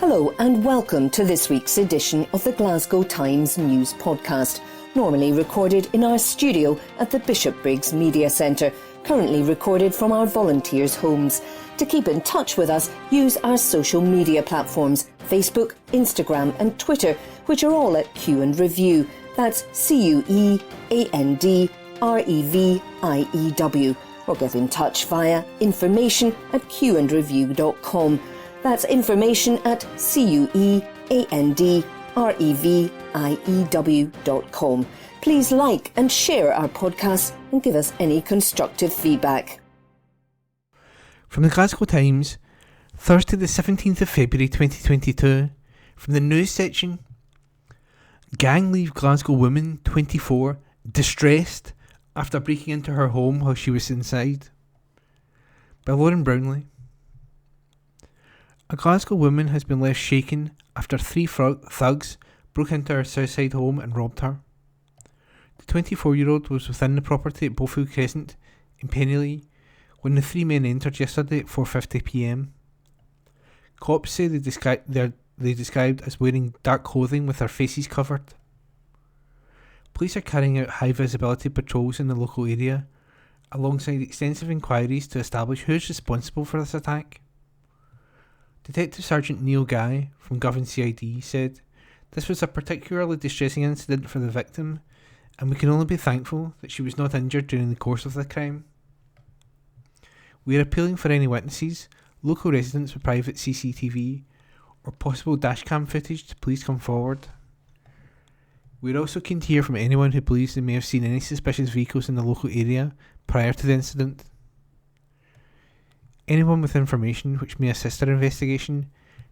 Hello and welcome to this week's edition of the Glasgow Times News Podcast, normally recorded in our studio at the Bishopbriggs Media Centre, currently recorded from our volunteers' homes. To keep in touch with us, use our social media platforms, Facebook, Instagram and Twitter, which are all at Q and Review. That's CUEANDREVIEW. Or get in touch via information@qandreview.com. That's information at CUEANDREVIEW.com. Please like and share our podcast and give us any constructive feedback. From the Glasgow Times, Thursday the 17th of February 2022, from the news section: gang leave Glasgow woman 24 distressed after breaking into her home while she was inside, by Lauren Brownlee. A Glasgow woman has been left shaken after three thugs broke into her southside home and robbed her. The 24-year-old was within the property at Beaufield Crescent in Pennylee when the three men entered yesterday at 4:50pm. Cops say they described as wearing dark clothing with their faces covered. Police are carrying out high visibility patrols in the local area, alongside extensive inquiries to establish who is responsible for this attack. Detective Sergeant Neil Guy from Govan CID said, "This was a particularly distressing incident for the victim, and we can only be thankful that she was not injured during the course of the crime. We are appealing for any witnesses, local residents with private CCTV, or possible dashcam footage to please come forward. We are also keen to hear from anyone who believes they may have seen any suspicious vehicles in the local area prior to the incident. Anyone with information which may assist our investigation,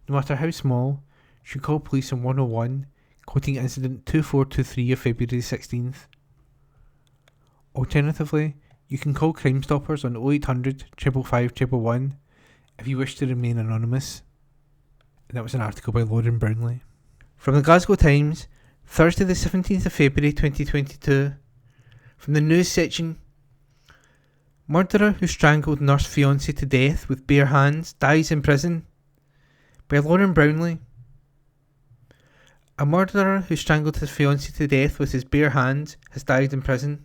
no matter how small, should call police on 101, quoting incident 2423 of February 16th. Alternatively, you can call Crime Stoppers on 0800 555 111 if you wish to remain anonymous." And that was an article by Lauren Brownlee. From the Glasgow Times, Thursday the 17th of February 2022, from the news section: murderer who strangled nurse fiancé to death with bare hands dies in prison, by Lauren Brownlee. A murderer who strangled his fiancée to death with his bare hands has died in prison.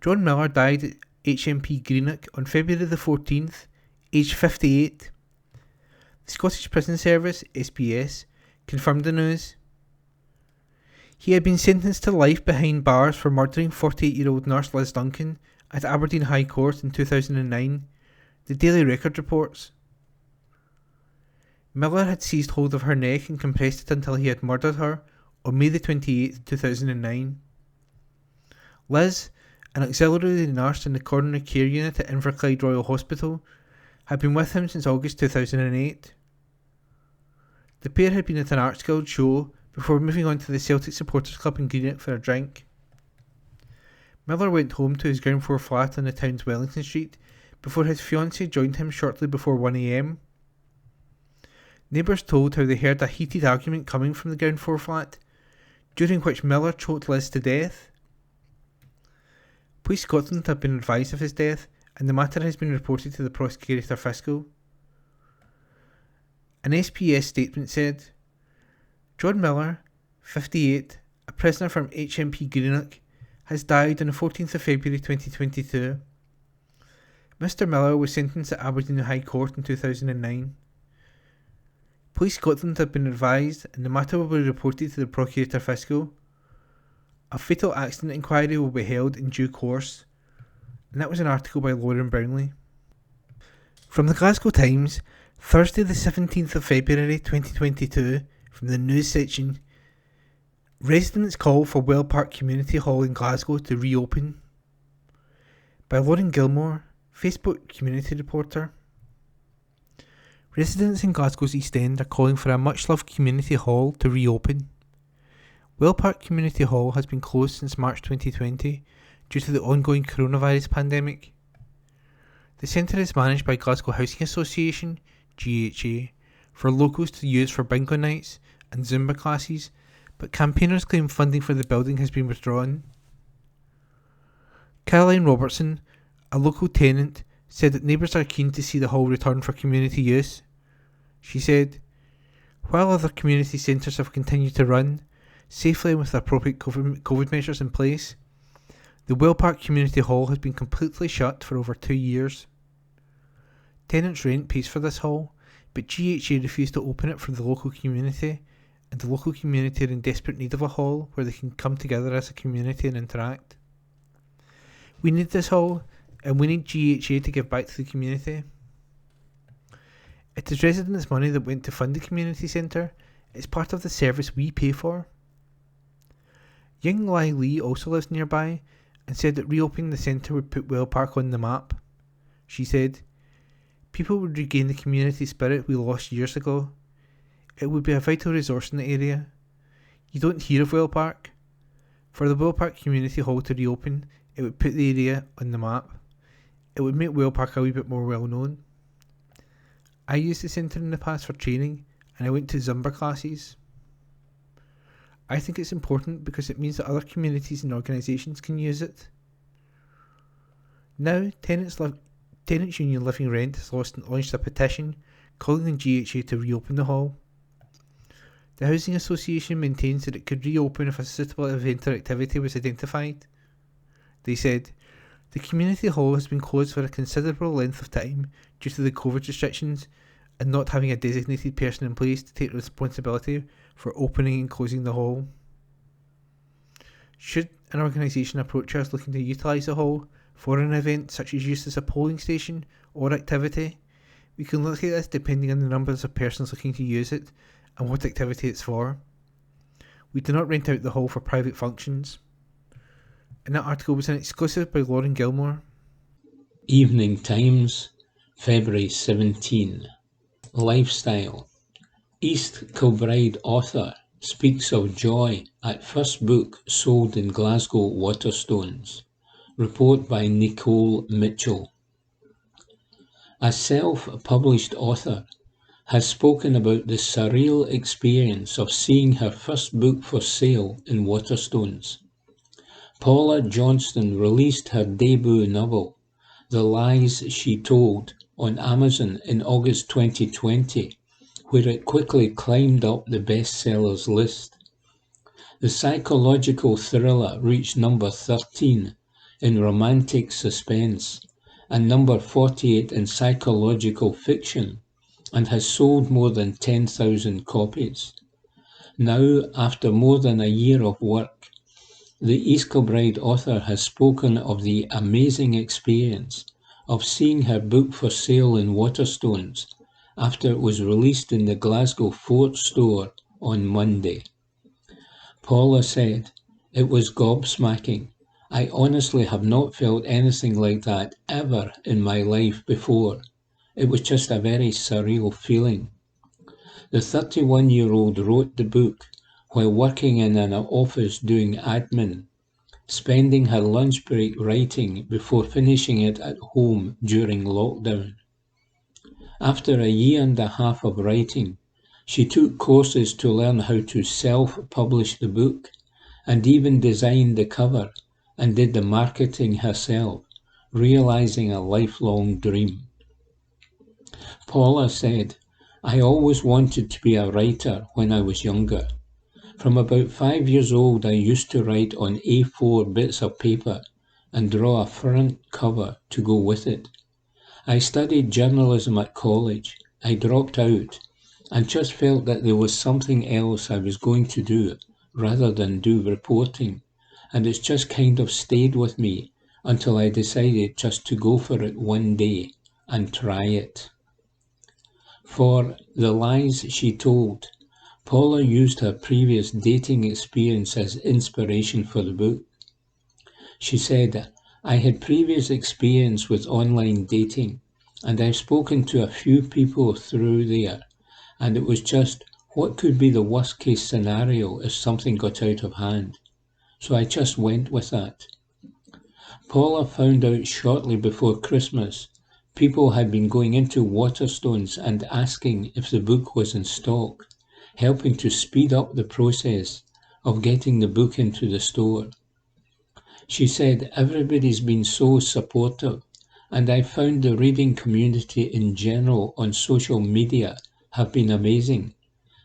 John Miller died at HMP Greenock on February the 14th, aged 58. The Scottish Prison Service, SBS, confirmed the news. He had been sentenced to life behind bars for murdering 48-year-old nurse Liz Duncan at Aberdeen High Court in 2009, the Daily Record reports. Miller had seized hold of her neck and compressed it until he had murdered her on May the 28th, 2009. Liz, an auxiliary nurse in the coronary care unit at Inverclyde Royal Hospital, had been with him since August 2008. The pair had been at an Arts Guild show before moving on to the Celtic Supporters Club in Greenock for a drink. Miller went home to his ground floor flat on the town's Wellington Street before his fiancée joined him shortly before 1am. Neighbours told how they heard a heated argument coming from the ground floor flat, during which Miller choked Liz to death. Police Scotland have been advised of his death, and the matter has been reported to the Prosecutor Fiscal. An SPS statement said, "John Miller, 58, a prisoner from HMP Greenock, has died on the 14th of February 2022. Mr. Miller was sentenced at Aberdeen High Court in 2009. Police Scotland have been advised and the matter will be reported to the Procurator Fiscal. A fatal accident inquiry will be held in due course." And that was an article by Lauren Brownlee. From the Glasgow Times, Thursday the 17th of February 2022, from the news section: residents call for Well Park Community Hall in Glasgow to reopen, by Lauren Gilmore, Facebook community reporter. Residents in Glasgow's East End are calling for a much-loved community hall to reopen. Well Park Community Hall has been closed since March 2020 due to the ongoing coronavirus pandemic. The centre is managed by Glasgow Housing Association, GHA, for locals to use for bingo nights and Zumba classes, but campaigners claim funding for the building has been withdrawn. Caroline Robertson, a local tenant, said that neighbours are keen to see the hall return for community use. She said, While other community centres have continued to run, safely and with appropriate COVID measures in place, the Will Park Community Hall has been completely shut for over 2 years. Tenants' rent pays for this hall, but GHA refused to open it for the local community, and the local community are in desperate need of a hall where they can come together as a community and interact. We need this hall, and we need GHA to give back to the community. It is residents' money that went to fund the community centre. It's part of the service we pay for. Young Lai Lee also lives nearby and said that reopening the centre would put Will Park on the map. She said, "People would regain the community spirit we lost years ago. It would be a vital resource in the area. You don't hear of Will Park. For the Will Park Community Hall to reopen, it would put the area on the map. It would make Will Park a wee bit more well known. I used the centre in the past for training, and I went to Zumba classes. I think it's important because it means that other communities and organisations can use it." Now, Tenants Union Living Rent has launched a petition calling on GHA to reopen the hall. The Housing Association maintains that it could reopen if a suitable event or activity was identified. They said, "The community hall has been closed for a considerable length of time due to the COVID restrictions and not having a designated person in place to take responsibility for opening and closing the hall. Should an organisation approach us looking to utilise the hall for an event such as use as a polling station or activity, we can look at this depending on the numbers of persons looking to use it and what activity it's for. We do not rent out the hall for private functions." And that article was an exclusive by Lauren Gilmore. Evening Times, February 17. Lifestyle. East Kilbride author speaks of joy at first book sold in Glasgow Waterstones. Report by Nicole Mitchell. A self-published author has spoken about the surreal experience of seeing her first book for sale in Waterstones. Paula Johnston released her debut novel, The Lies She Told, on Amazon in August 2020, where it quickly climbed up the bestsellers list. The psychological thriller reached number 13 in romantic suspense and number 48 in psychological fiction, and has sold more than 10,000 copies. Now, after more than a year of work, the East Kilbride author has spoken of the amazing experience of seeing her book for sale in Waterstones after it was released in the Glasgow Fort store on Monday. Paula said, "It was gobsmacking. I honestly have not felt anything like that ever in my life before. It was just a very surreal feeling." The 31-year-old wrote the book while working in an office doing admin, spending her lunch break writing before finishing it at home during lockdown. After a year and a half of writing, she took courses to learn how to self-publish the book and even designed the cover and did the marketing herself, realizing a lifelong dream. Paula said, "I always wanted to be a writer when I was younger. From about 5 years old, I used to write on A4 bits of paper and draw a front cover to go with it. I studied journalism at college. I dropped out and just felt that there was something else I was going to do rather than do reporting, and it's just kind of stayed with me until I decided just to go for it one day and try it." For The Lies She Told, Paula used her previous dating experience as inspiration for the book. She said, "I had previous experience with online dating, and I've spoken to a few people through there, and it was just, what could be the worst case scenario if something got out of hand? So I just went with that." Paula found out shortly before Christmas people had been going into Waterstones and asking if the book was in stock, helping to speed up the process of getting the book into the store. She said, "Everybody's been so supportive, and I found the reading community in general on social media have been amazing.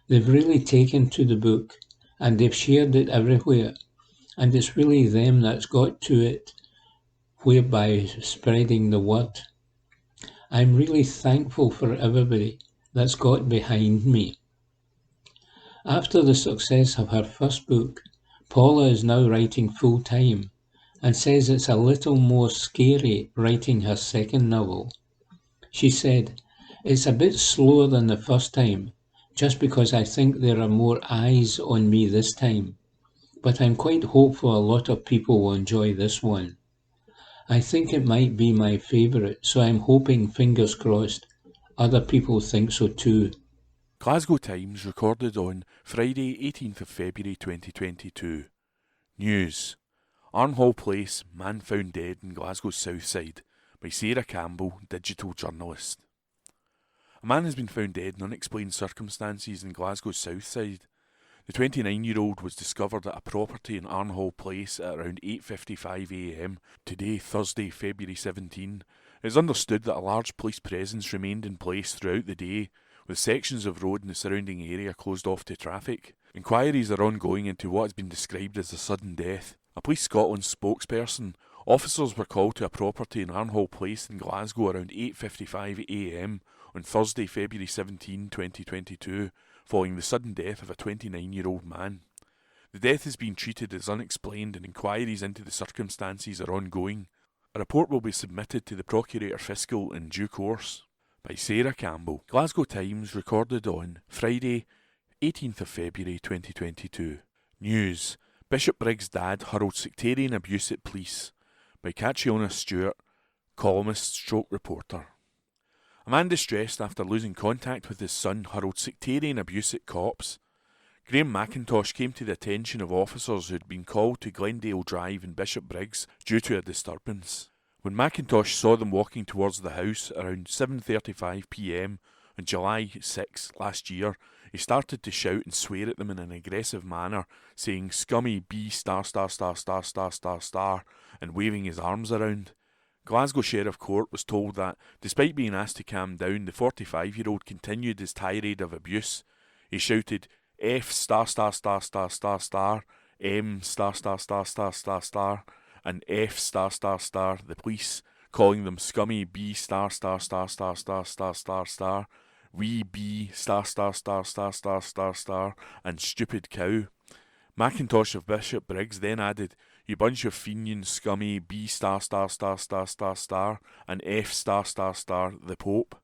They've really taken to the book, and they've shared it everywhere, and it's really them that's got to it, whereby spreading the word. I'm really thankful for everybody that's got behind me. After the success of her first book, Paula is now writing full-time and says it's a little more scary writing her second novel. She said, "It's a bit slower than the first time, just because I think there are more eyes on me this time. But I'm quite hopeful a lot of people will enjoy this one. I think it might be my favourite, so I'm hoping, fingers crossed, other people think so too." Glasgow Times recorded on Friday 18th of February 2022. News. Arnhall Place, man found dead in Glasgow's south side by Sarah Campbell, digital journalist. A man has been found dead in unexplained circumstances in Glasgow's south side. The 29-year-old was discovered at a property in Arnhall Place at around 8:55am today, Thursday, February 17. It is understood that a large police presence remained in place throughout the day, with sections of road in the surrounding area closed off to traffic. Inquiries are ongoing into what has been described as a sudden death. A Police Scotland spokesperson, officers were called to a property in Arnhall Place in Glasgow around 8:55am on Thursday, February 17, 2022, following the sudden death of a 29-year-old man. The death has been treated as unexplained and inquiries into the circumstances are ongoing. A report will be submitted to the Procurator Fiscal in due course. By Sarah Campbell. Glasgow Times recorded on Friday 18th of February 2022. News. Bishopbriggs' dad hurled sectarian abuse at police. By Catriona Stewart, columnist stroke reporter. A man distressed after losing contact with his son hurled sectarian abuse at cops. Graham McIntosh came to the attention of officers who had been called to Glendale Drive in Bishopbriggs due to a disturbance. When McIntosh saw them walking towards the house around 7:35pm on July 6 last year, he started to shout and swear at them in an aggressive manner, saying "scummy B***" and waving his arms around. Glasgow Sheriff Court was told that, despite being asked to calm down, the 45-year-old continued his tirade of abuse. He shouted F***, M***, and F***, the police, calling them scummy B***, wee B***, and stupid cow. McIntosh of Bishopbriggs then added, "You bunch of fiends, scummy B***, and F***, the Pope."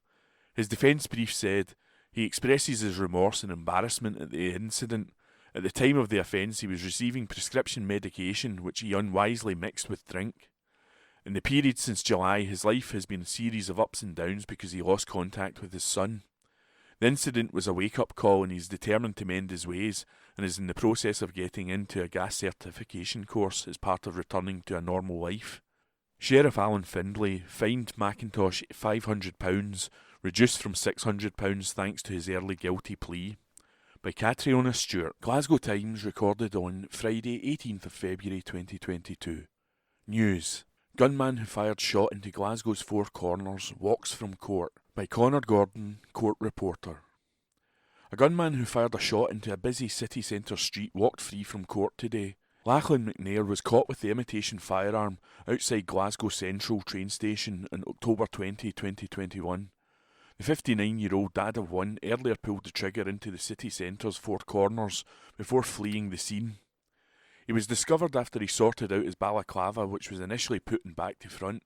His defence brief said, he expresses his remorse and embarrassment at the incident. At the time of the offence, he was receiving prescription medication which he unwisely mixed with drink. In the period since July, his life has been a series of ups and downs because he lost contact with his son. The incident was a wake-up call and he is determined to mend his ways and is in the process of getting into a gas certification course as part of returning to a normal life. Sheriff Alan Findlay fined McIntosh £500, reduced from £600 thanks to his early guilty plea. By Catriona Stewart. Glasgow Times recorded on Friday 18th of February 2022. News. Gunman who fired shot into Glasgow's Four Corners walks from court. By Connor Gordon, court reporter. A gunman who fired a shot into a busy city centre street walked free from court today. Lachlan McNair was caught with the imitation firearm outside Glasgow Central train station on October 20, 2021. The 59-year-old dad of one earlier pulled the trigger into the city centre's Four Corners before fleeing the scene. He was discovered after he sorted out his balaclava, which was initially put in back to front.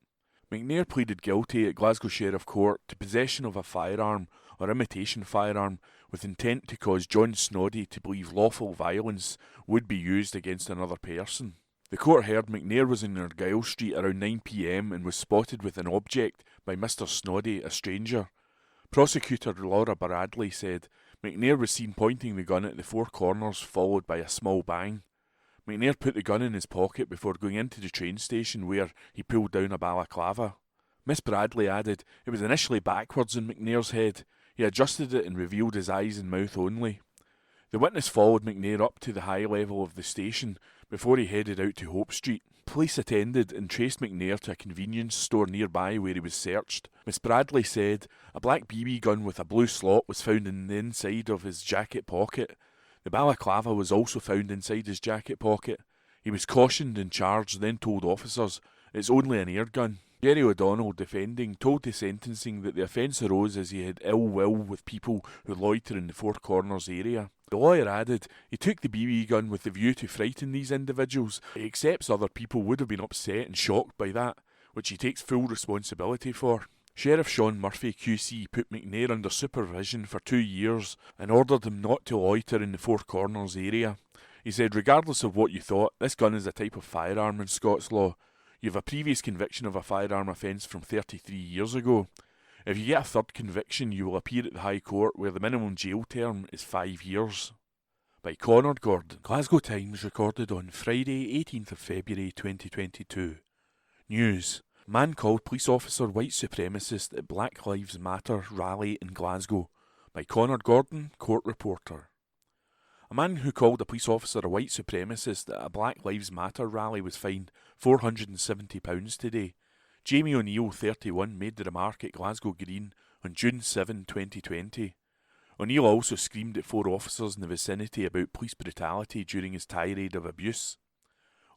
McNair pleaded guilty at Glasgow Sheriff Court to possession of a firearm or imitation firearm with intent to cause John Snoddy to believe lawful violence would be used against another person. The court heard McNair was in Argyle Street around 9pm and was spotted with an object by Mr Snoddy, a stranger. Prosecutor Laura Bradley said McNair was seen pointing the gun at the Four Corners, followed by a small bang. McNair put the gun in his pocket before going into the train station where he pulled down a balaclava. Miss Bradley added it was initially backwards in McNair's head. He adjusted it and revealed his eyes and mouth only. The witness followed McNair up to the high level of the station before he headed out to Hope Street. police attended and traced McNair to a convenience store nearby where he was searched. Miss Bradley said a black BB gun with a blue slot was found in the inside of his jacket pocket. The balaclava was also found inside his jacket pocket. He was cautioned and charged, then told officers, "It's only an air gun." Jerry O'Donnell, defending, told the sentencing that the offence arose as he had ill will with people who loiter in the Four Corners area. The lawyer added he took the BB gun with the view to frighten these individuals. He accepts other people would have been upset and shocked by that, which he takes full responsibility for. Sheriff Sean Murphy QC put McNair under supervision for 2 years and ordered him not to loiter in the Four Corners area. He said, "Regardless of what you thought, this gun is a type of firearm in Scots law. You have a previous conviction of a firearm offence from 33 years ago. If you get a third conviction, you will appear at the High Court where the minimum jail term is 5 years." By Conor Gordon. Glasgow Times recorded on Friday 18th of February 2022. News. Man called police officer white supremacist at Black Lives Matter rally in Glasgow. By Conor Gordon, court reporter. A man who called a police officer a white supremacist at a Black Lives Matter rally was fined £470 today. Jamie O'Neill, 31, made the remark at Glasgow Green on June 7, 2020. O'Neill also screamed at 4 officers in the vicinity about police brutality during his tirade of abuse.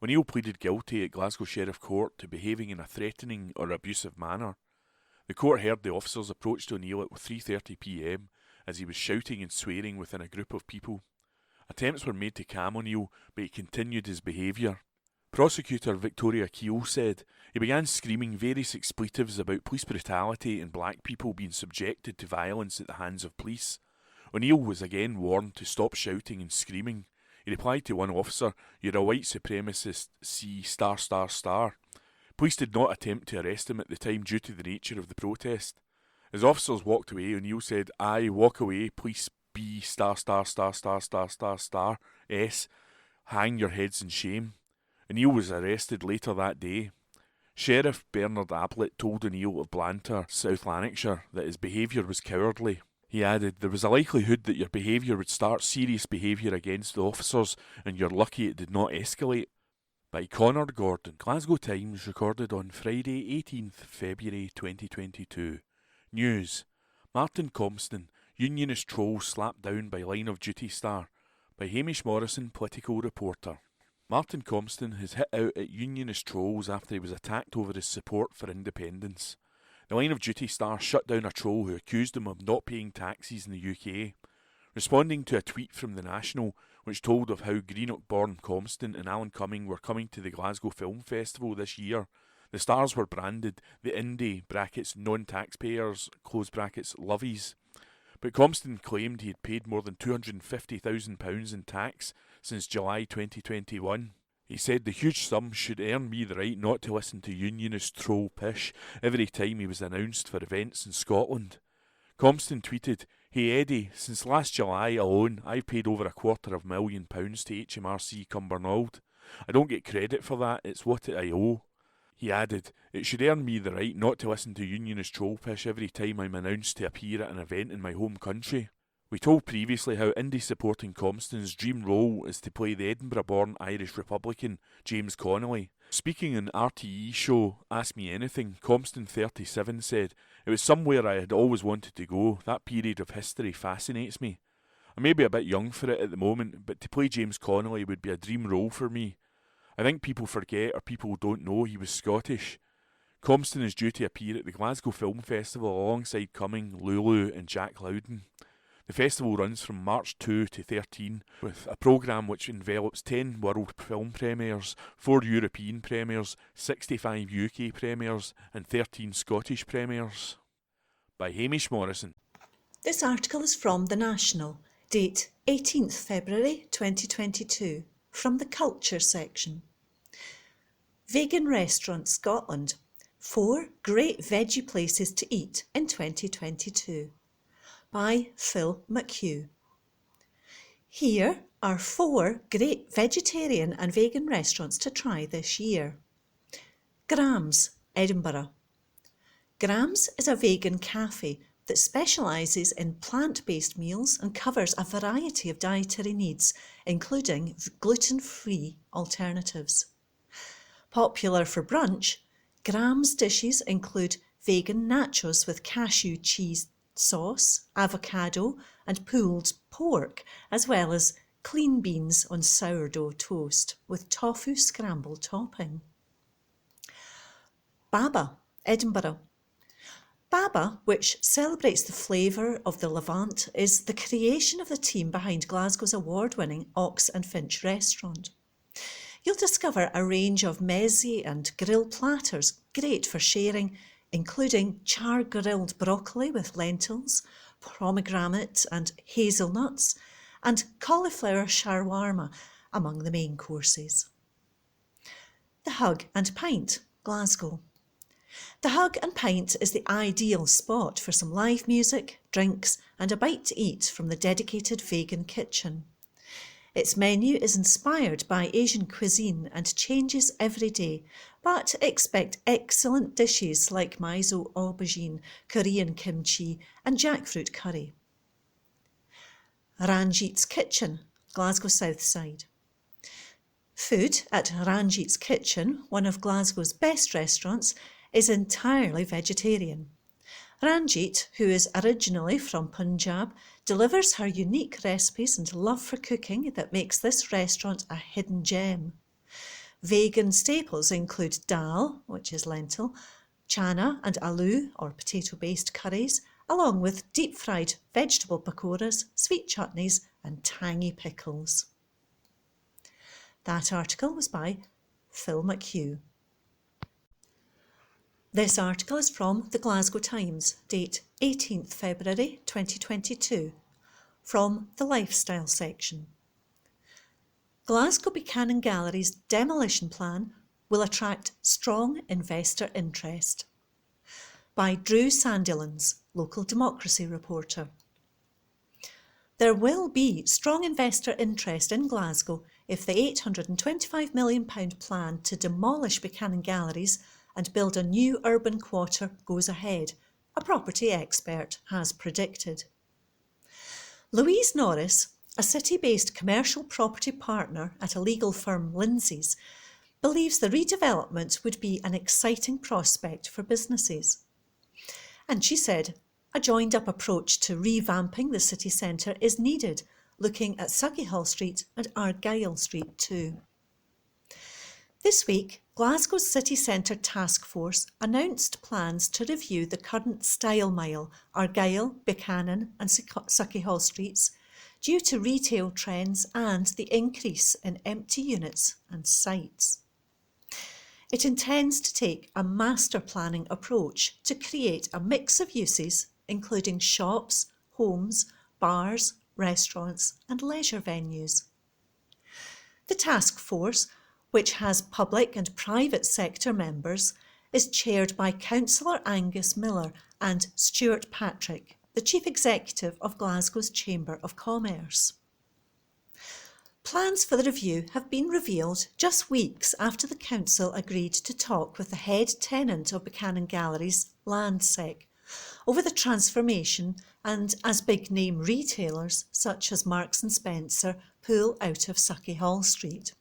O'Neill pleaded guilty at Glasgow Sheriff Court to behaving in a threatening or abusive manner. The court heard the officers approached O'Neill at 3:30 p.m. as he was shouting and swearing within a group of people. Attempts were made to calm O'Neill, but he continued his behaviour. Prosecutor Victoria Keele said he began screaming various expletives about police brutality and black people being subjected to violence at the hands of police. O'Neill was again warned to stop shouting and screaming. He replied to one officer, "You're a white supremacist, C***." Police did not attempt to arrest him at the time due to the nature of the protest. As officers walked away, O'Neill said, "I walk away, police B***, S, hang your heads in shame." O'Neill was arrested later that day. Sheriff Bernard Ablett told O'Neill of Blantyre, South Lanarkshire, that his behaviour was cowardly. He added, "There was a likelihood that your behaviour would start serious behaviour against the officers, and you're lucky it did not escalate." By Conor Gordon. Glasgow Times recorded on Friday 18th February 2022. News. Martin Compston, Unionist troll slapped down by line of duty star. By Hamish Morrison, political reporter. Martin Compston has hit out at Unionist trolls after he was attacked over his support for independence. The line of duty star shut down a troll who accused him of not paying taxes in the UK. Responding to a tweet from The National, which told of how Greenock-born Compston and Alan Cumming were coming to the Glasgow Film Festival this year, the stars were branded the indie (non-taxpayers) lovies. But Compston claimed he had paid more than £250,000 in tax since July 2021. He said the huge sum should earn me the right not to listen to Unionist troll pish every time he was announced for events in Scotland. Compston tweeted, "Hey Eddie, since last July alone I've paid over £250,000 to HMRC Cumbernauld. I don't get credit for that, it's what I owe." He added, "It should earn me the right not to listen to Unionist troll pish every time I'm announced to appear at an event in my home country." We told previously how indie supporting Compston's dream role is to play the Edinburgh-born Irish Republican James Connolly. Speaking on RTE show Ask Me Anything, Compston 37 said, "It was somewhere I had always wanted to go. That period of history fascinates me. I may be a bit young for it at the moment, but to play James Connolly would be a dream role for me. I think people forget or people don't know he was Scottish." Compston is due to appear at the Glasgow Film Festival alongside Cumming, Lulu and Jack Loudon. The festival runs from March 2 to 13, with a programme which envelops 10 world film premieres, 4 European premieres, 65 UK premieres and 13 Scottish premieres. By Hamish Morrison. This article is from The National, date 18th February 2022, from the Culture section. Vegan Restaurant Scotland. 4 great veggie places to eat in 2022. By Phil McHugh. Here are 4 great vegetarian and vegan restaurants to try this year. Grams, Edinburgh. Grams is a vegan cafe that specialises in plant-based meals and covers a variety of dietary needs, including gluten-free alternatives. Popular for brunch, Graham's dishes include vegan nachos with cashew cheese sauce, avocado and pulled pork, as well as clean beans on sourdough toast with tofu scramble topping. Baba, Edinburgh. Baba, which celebrates the flavour of the Levant, is the creation of the team behind Glasgow's award-winning Ox and Finch restaurant. You'll discover a range of mezze and grill platters great for sharing, including char-grilled broccoli with lentils, pomegranate and hazelnuts, and cauliflower shawarma among the main courses. The Hug and Pint, Glasgow. The Hug and Pint is the ideal spot for some live music, drinks and a bite to eat from the dedicated vegan kitchen. Its menu is inspired by Asian cuisine and changes every day, but expect excellent dishes like miso aubergine, Korean kimchi and jackfruit curry. Ranjit's Kitchen, Glasgow South Side. Food at Ranjit's Kitchen, one of Glasgow's best restaurants, is entirely vegetarian. Ranjit, who is originally from Punjab, delivers her unique recipes and love for cooking that makes this restaurant a hidden gem. Vegan staples include dal, which is lentil, chana and aloo or potato-based curries, along with deep-fried vegetable pakoras, sweet chutneys and tangy pickles. That article was by Phil McHugh. This article is from the Glasgow Times, date 18th February 2022, from the Lifestyle section. Glasgow Buchanan Gallery's demolition plan will attract strong investor interest. By Drew Sandilands, local democracy reporter. There will be strong investor interest in Glasgow if the £825 million plan to demolish Buchanan Galleries and build a new urban quarter goes ahead, a property expert has predicted. Louise Norris, a city-based commercial property partner at a legal firm Lindsay's, believes the redevelopment would be an exciting prospect for businesses. And she said, a joined-up approach to revamping the city centre is needed, looking at Sauchiehall Street and Argyll Street too. This week, Glasgow's City Centre Task Force announced plans to review the current style mile, Argyll, Buchanan and Sauchiehall Streets, due to retail trends and the increase in empty units and sites. It intends to take a master planning approach to create a mix of uses, including shops, homes, bars, restaurants and leisure venues. The task force, which has public and private sector members, is chaired by Councillor Angus Miller and Stuart Patrick, the Chief Executive of Glasgow's Chamber of Commerce. Plans for the review have been revealed just weeks after the council agreed to talk with the head tenant of Buchanan Galleries, Landsec, over the transformation and as big-name retailers such as Marks & Spencer pull out of Sauchiehall Street.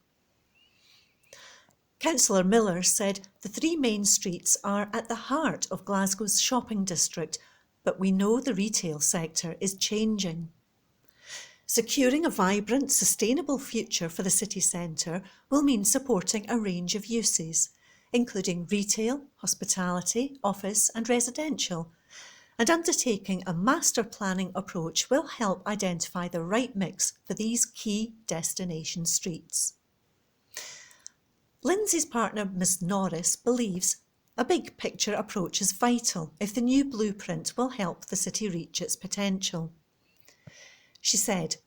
Councillor Miller said the three main streets are at the heart of Glasgow's shopping district, but we know the retail sector is changing. Securing a vibrant, sustainable future for the city centre will mean supporting a range of uses, including retail, hospitality, office and residential, and undertaking a master planning approach will help identify the right mix for these key destination streets. Lindsay's partner, Ms Norris, believes a big picture approach is vital if the new blueprint will help the city reach its potential. She said,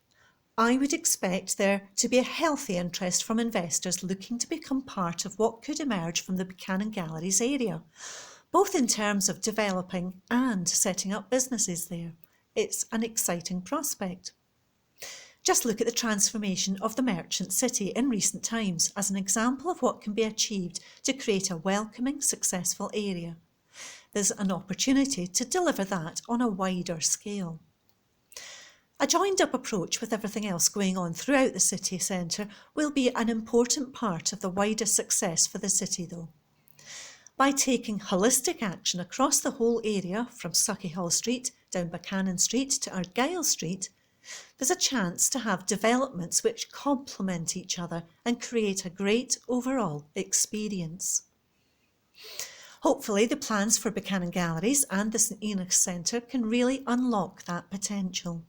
I would expect there to be a healthy interest from investors looking to become part of what could emerge from the Buchanan Galleries area, both in terms of developing and setting up businesses there. It's an exciting prospect. Just look at the transformation of the merchant city in recent times as an example of what can be achieved to create a welcoming, successful area. There's an opportunity to deliver that on a wider scale. A joined-up approach with everything else going on throughout the city centre will be an important part of the wider success for the city though. By taking holistic action across the whole area from Sauchiehall Street down Buchanan Street to Argyle Street, there's a chance to have developments which complement each other and create a great overall experience. Hopefully the plans for Buchanan Galleries and the St Enoch's Centre can really unlock that potential.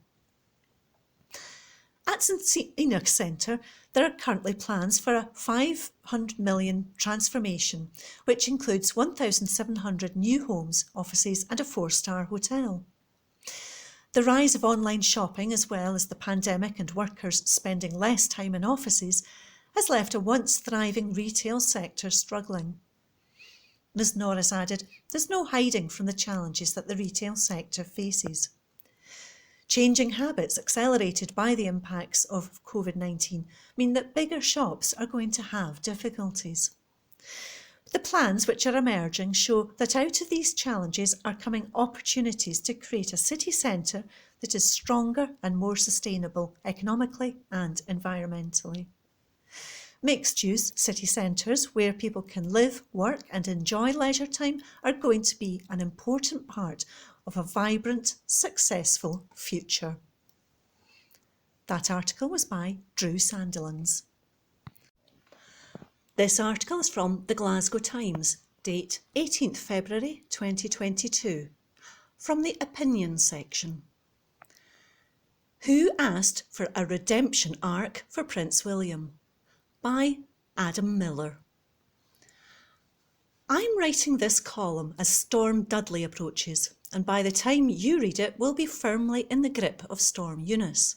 At St Enoch's Centre, there are currently plans for a $500 million transformation, which includes 1,700 new homes, offices and a 4-star hotel. The rise of online shopping, as well as the pandemic and workers spending less time in offices, has left a once thriving retail sector struggling. Ms Norris added, "There's no hiding from the challenges that the retail sector faces. Changing habits accelerated by the impacts of COVID-19 mean that bigger shops are going to have difficulties. The plans which are emerging show that out of these challenges are coming opportunities to create a city centre that is stronger and more sustainable economically and environmentally. Mixed-use city centres where people can live, work and enjoy leisure time are going to be an important part of a vibrant, successful future." That article was by Drew Sandilands. This article is from the Glasgow Times, date 18th February 2022, from the opinion section. Who asked for a redemption arc for Prince William? By Adam Miller. I'm writing this column as Storm Dudley approaches, and by the time you read it, we'll be firmly in the grip of Storm Eunice.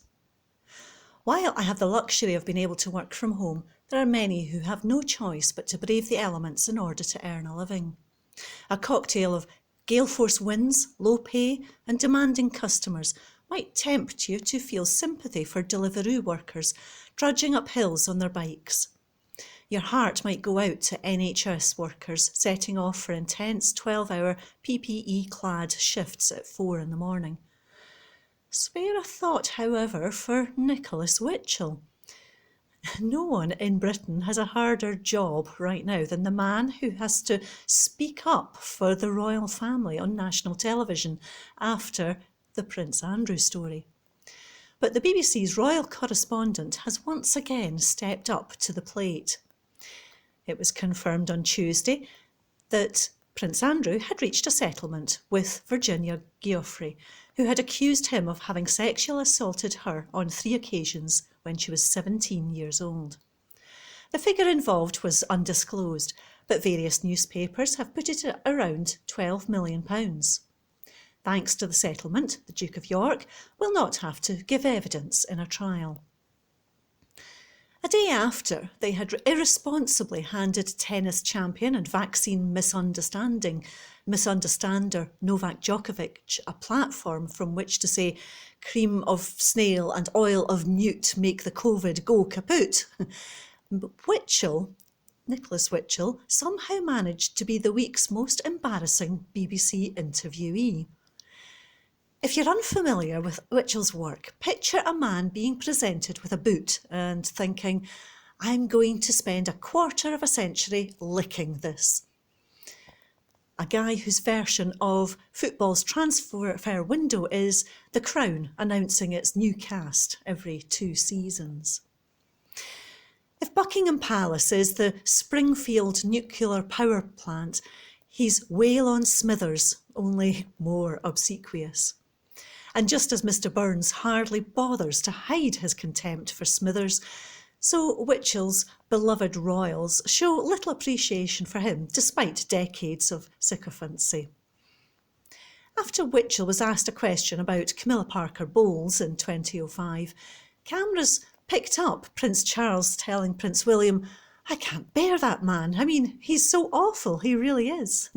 While I have the luxury of being able to work from home, there are many who have no choice but to brave the elements in order to earn a living. A cocktail of gale force winds, low pay and demanding customers might tempt you to feel sympathy for Deliveroo workers trudging up hills on their bikes. Your heart might go out to NHS workers setting off for intense 12-hour PPE-clad shifts at 4 in the morning. Spare a thought, however, for Nicholas Witchell. No one in Britain has a harder job right now than the man who has to speak up for the royal family on national television after the Prince Andrew story. But the BBC's royal correspondent has once again stepped up to the plate. It was confirmed on Tuesday that Prince Andrew had reached a settlement with Virginia Giuffre, who had accused him of having sexually assaulted her on 3 occasions when she was 17 years old. The figure involved was undisclosed, but various newspapers have put it at around £12 million. Thanks to the settlement, the Duke of York will not have to give evidence in a trial. A day after they had irresponsibly handed tennis champion and vaccine misunderstander Novak Djokovic a platform from which to say cream of snail and oil of newt make the COVID go kaput, Nicholas Witchell somehow managed to be the week's most embarrassing BBC interviewee. If you're unfamiliar with Witchell's work, picture a man being presented with a boot and thinking, I'm going to spend a quarter of a century licking this. A guy whose version of football's transfer window is The Crown announcing its new cast every 2 seasons. If Buckingham Palace is the Springfield nuclear power plant, he's Whale on Smithers, only more obsequious. And just as Mr Burns hardly bothers to hide his contempt for Smithers, so Witchell's beloved royals show little appreciation for him despite decades of sycophancy. After Witchell was asked a question about Camilla Parker Bowles in 2005, cameras picked up Prince Charles telling Prince William, I can't bear that man. I mean, he's so awful, he really is.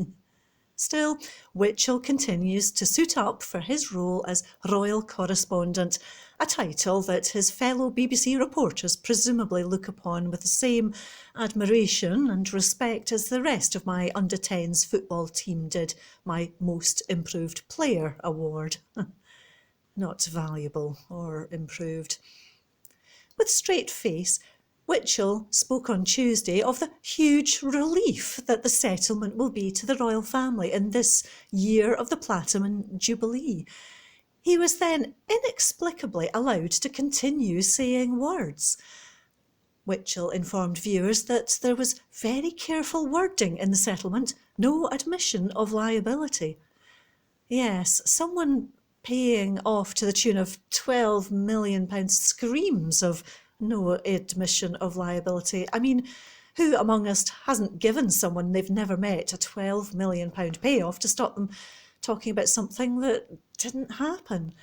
Still, Witchell continues to suit up for his role as royal correspondent, a title that his fellow BBC reporters presumably look upon with the same admiration and respect as the rest of my under-10s football team did my Most Improved Player award. not valuable or improved. With straight face, Whitchell spoke on Tuesday of the huge relief that the settlement will be to the royal family in this year of the Platinum Jubilee. He was then inexplicably allowed to continue saying words. Whitchell informed viewers that there was very careful wording in the settlement, no admission of liability. Yes, someone paying off to the tune of £12 million screams of no admission of liability. I mean, who among us hasn't given someone they've never met a £12 million payoff to stop them talking about something that didn't happen?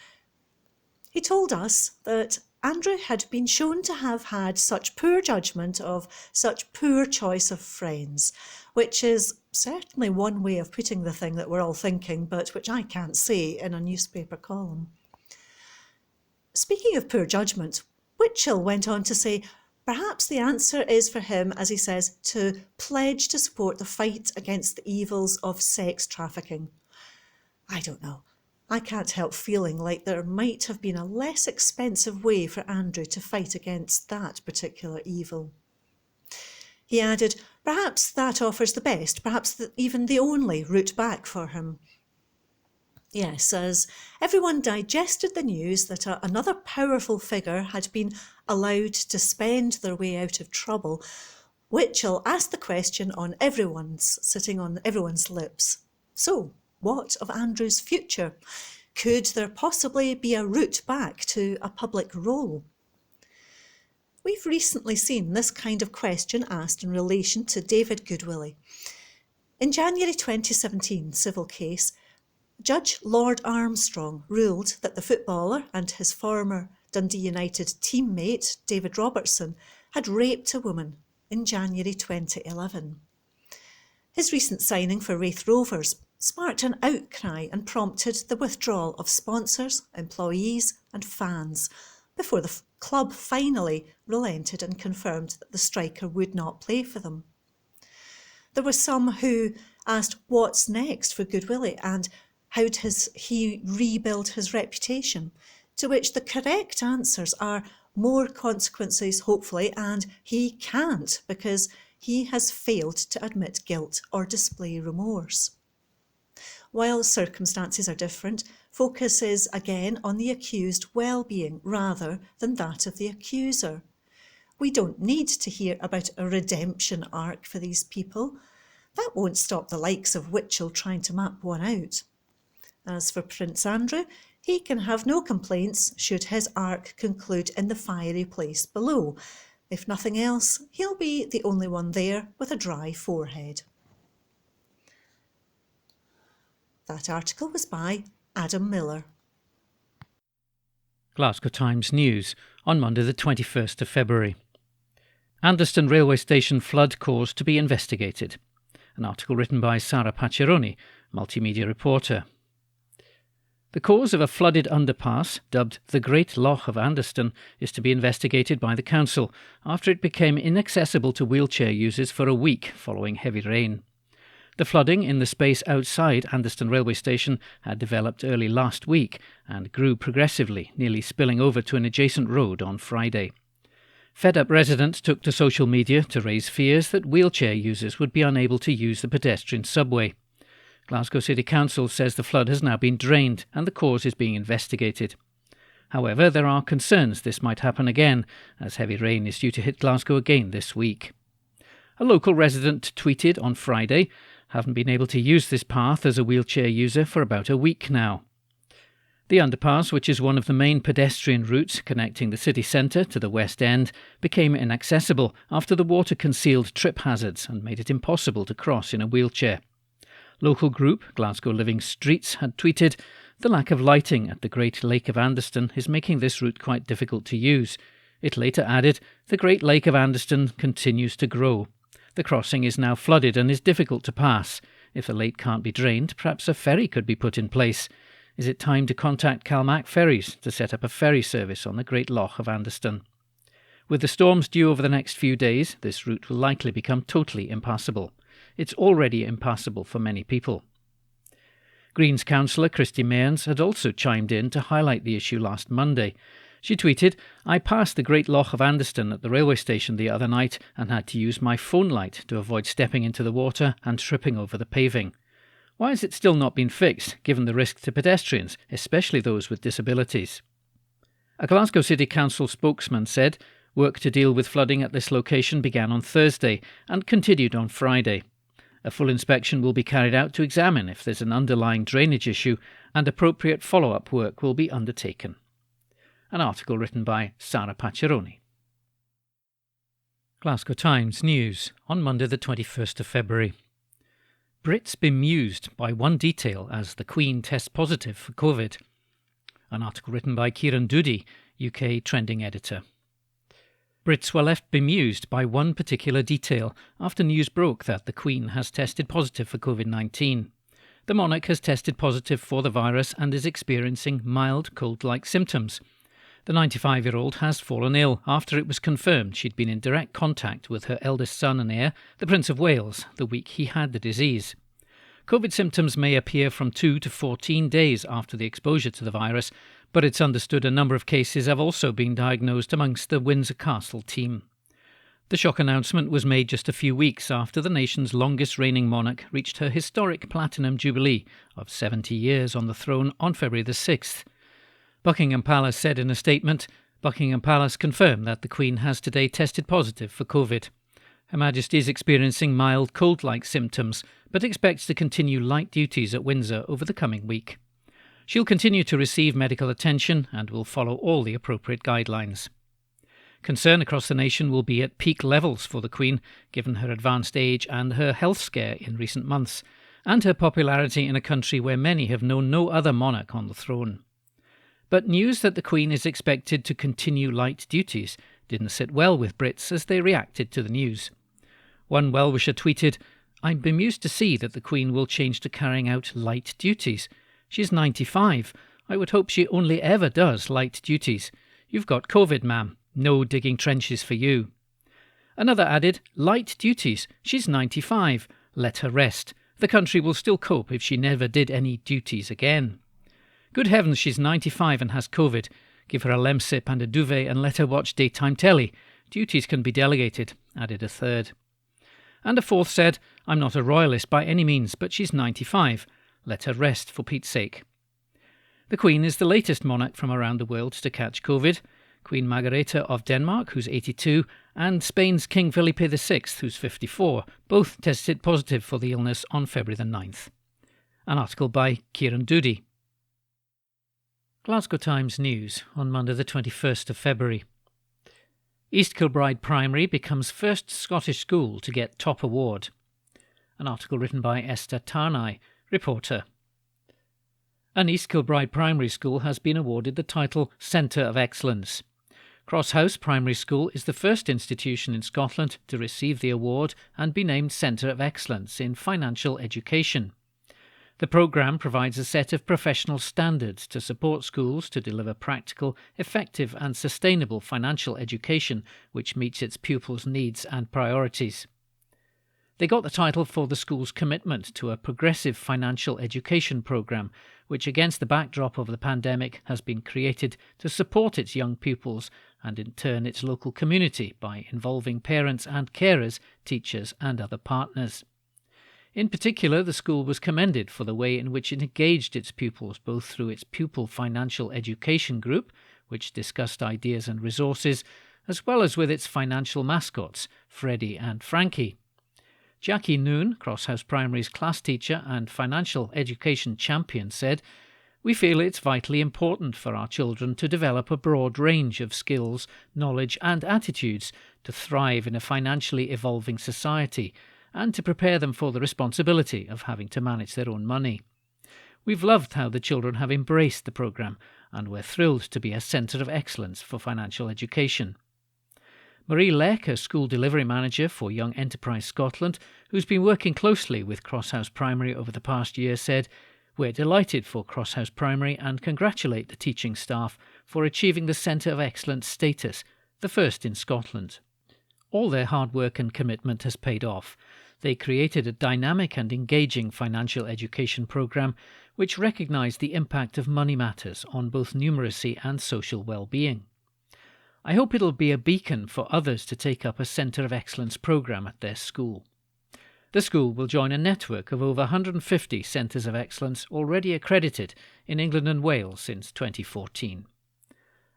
He told us that Andrew had been shown to have had such poor judgment of such poor choice of friends, which is certainly one way of putting the thing that we're all thinking, but which I can't say in a newspaper column. Speaking of poor judgment, Whitchell went on to say perhaps the answer is for him, as he says, to pledge to support the fight against the evils of sex trafficking. I don't know. I can't help feeling like there might have been a less expensive way for Andrew to fight against that particular evil. He added, perhaps that offers the best, perhaps even the only route back for him. Yes, as everyone digested the news that another powerful figure had been allowed to spend their way out of trouble, Whitchell asked the question sitting on everyone's lips. So, what of Andrew's future? Could there possibly be a route back to a public role? We've recently seen this kind of question asked in relation to David Goodwillie. In January 2017 civil case, Judge Lord Armstrong ruled that the footballer and his former Dundee United teammate David Robertson had raped a woman in January 2011. His recent signing for Raith Rovers sparked an outcry and prompted the withdrawal of sponsors, employees and fans before the club finally relented and confirmed that the striker would not play for them. There were some who asked what's next for Goodwillie and how does he rebuild his reputation, to which the correct answers are more consequences, hopefully, and he can't because he has failed to admit guilt or display remorse. While circumstances are different, focus is again on the accused well-being rather than that of the accuser. We don't need to hear about a redemption arc for these people. That won't stop the likes of Whitchell trying to map one out. As for Prince Andrew, he can have no complaints should his arc conclude in the fiery place below. If nothing else, he'll be the only one there with a dry forehead. That article was by Adam Miller. Glasgow Times News on Monday the 21st of February. Anderston Railway Station flood cause to be investigated. An article written by Sarah Paccheroni, multimedia reporter. The cause of a flooded underpass, dubbed the Great Loch of Anderston, is to be investigated by the council after it became inaccessible to wheelchair users for a week following heavy rain. The flooding in the space outside Anderston Railway Station had developed early last week and grew progressively, nearly spilling over to an adjacent road on Friday. Fed-up residents took to social media to raise fears that wheelchair users would be unable to use the pedestrian subway. Glasgow City Council says the flood has now been drained and the cause is being investigated. However, there are concerns this might happen again, as heavy rain is due to hit Glasgow again this week. A local resident tweeted on Friday, "Haven't been able to use this path as a wheelchair user for about a week now." The underpass, which is one of the main pedestrian routes connecting the city centre to the West End, became inaccessible after the water concealed trip hazards and made it impossible to cross in a wheelchair. Local group Glasgow Living Streets had tweeted, "The lack of lighting at the Great Lake of Anderston is making this route quite difficult to use." It later added, "The Great Lake of Anderston continues to grow. The crossing is now flooded and is difficult to pass. If the lake can't be drained, perhaps a ferry could be put in place. Is it time to contact Calmac Ferries to set up a ferry service on the Great Loch of Anderston?" With the storms due over the next few days, this route will likely become totally impassable. It's already impassable for many people. Greens councillor Christy Mearns had also chimed in to highlight the issue last Monday. She tweeted, "I passed the Great Loch of Anderston at the railway station the other night and had to use my phone light to avoid stepping into the water and tripping over the paving. Why has it still not been fixed, given the risk to pedestrians, especially those with disabilities?" A Glasgow City Council spokesman said work to deal with flooding at this location began on Thursday and continued on Friday. A full inspection will be carried out to examine if there's an underlying drainage issue, and appropriate follow-up work will be undertaken. An article written by Sarah Pacciaroni. Glasgow Times News on Monday the 21st of February. Brits bemused by one detail as the Queen tests positive for COVID. An article written by Kieran Doody, UK trending editor. Brits were left bemused by one particular detail after news broke that the Queen has tested positive for COVID-19. The monarch has tested positive for the virus and is experiencing mild cold-like symptoms. The 95-year-old has fallen ill after it was confirmed she'd been in direct contact with her eldest son and heir, the Prince of Wales, the week he had the disease. COVID symptoms may appear from 2 to 14 days after the exposure to the virus, but it's understood a number of cases have also been diagnosed amongst the Windsor Castle team. The shock announcement was made just a few weeks after the nation's longest reigning monarch reached her historic platinum jubilee of 70 years on the throne on February the 6th. Buckingham Palace said in a statement, Buckingham Palace confirmed that the Queen has today tested positive for COVID. Her Majesty is experiencing mild cold-like symptoms, but expects to continue light duties at Windsor over the coming week. She'll continue to receive medical attention and will follow all the appropriate guidelines. Concern across the nation will be at peak levels for the Queen, given her advanced age and her health scare in recent months, and her popularity in a country where many have known no other monarch on the throne. But news that the Queen is expected to continue light duties didn't sit well with Brits as they reacted to the news. One well-wisher tweeted, "I'm bemused to see that the Queen will change to carrying out light duties. She's 95. I would hope she only ever does light duties. You've got COVID, ma'am. No digging trenches for you." Another added, "Light duties. She's 95. Let her rest. The country will still cope if she never did any duties again." Good heavens, she's 95 and has COVID. Give her a Lemsip and a duvet and let her watch daytime telly. Duties can be delegated, added a third. And a fourth said, "I'm not a royalist by any means, but she's 95. Let her rest, for Pete's sake." The Queen is the latest monarch from around the world to catch COVID. Queen Margrethe of Denmark, who's 82, and Spain's King Felipe VI, who's 54, both tested positive for the illness on February the 9th. An article by Kieran Doody. Glasgow Times News on Monday the 21st of February. East Kilbride Primary becomes first Scottish school to get top award. An article written by Esther Tarnay, reporter. An East Kilbride Primary School has been awarded the title Centre of Excellence. Crosshouse Primary School is the first institution in Scotland to receive the award and be named Centre of Excellence in Financial Education. The programme provides a set of professional standards to support schools to deliver practical, effective and sustainable financial education which meets its pupils' needs and priorities. They got the title for the school's commitment to a progressive financial education programme, which against the backdrop of the pandemic has been created to support its young pupils and in turn its local community by involving parents and carers, teachers and other partners. In particular, the school was commended for the way in which it engaged its pupils, both through its Pupil Financial Education Group, which discussed ideas and resources, as well as with its financial mascots, Freddie and Frankie. Jackie Noon, Crosshouse Primary's class teacher and financial education champion, said, "We feel it's vitally important for our children to develop a broad range of skills, knowledge and attitudes to thrive in a financially evolving society, and to prepare them for the responsibility of having to manage their own money. We've loved how the children have embraced the programme, and we're thrilled to be a centre of excellence for financial education." Marie Leck, a school delivery manager for Young Enterprise Scotland, who's been working closely with Crosshouse Primary over the past year, said, "We're delighted for Crosshouse Primary and congratulate the teaching staff for achieving the Centre of Excellence status, the first in Scotland. All their hard work and commitment has paid off. they created a dynamic and engaging financial education programme which recognised the impact of money matters on both numeracy and social well-being. I hope it'll be a beacon for others to take up a Centre of Excellence programme at their school. The school will join a network of over 150 Centres of Excellence already accredited in England and Wales since 2014.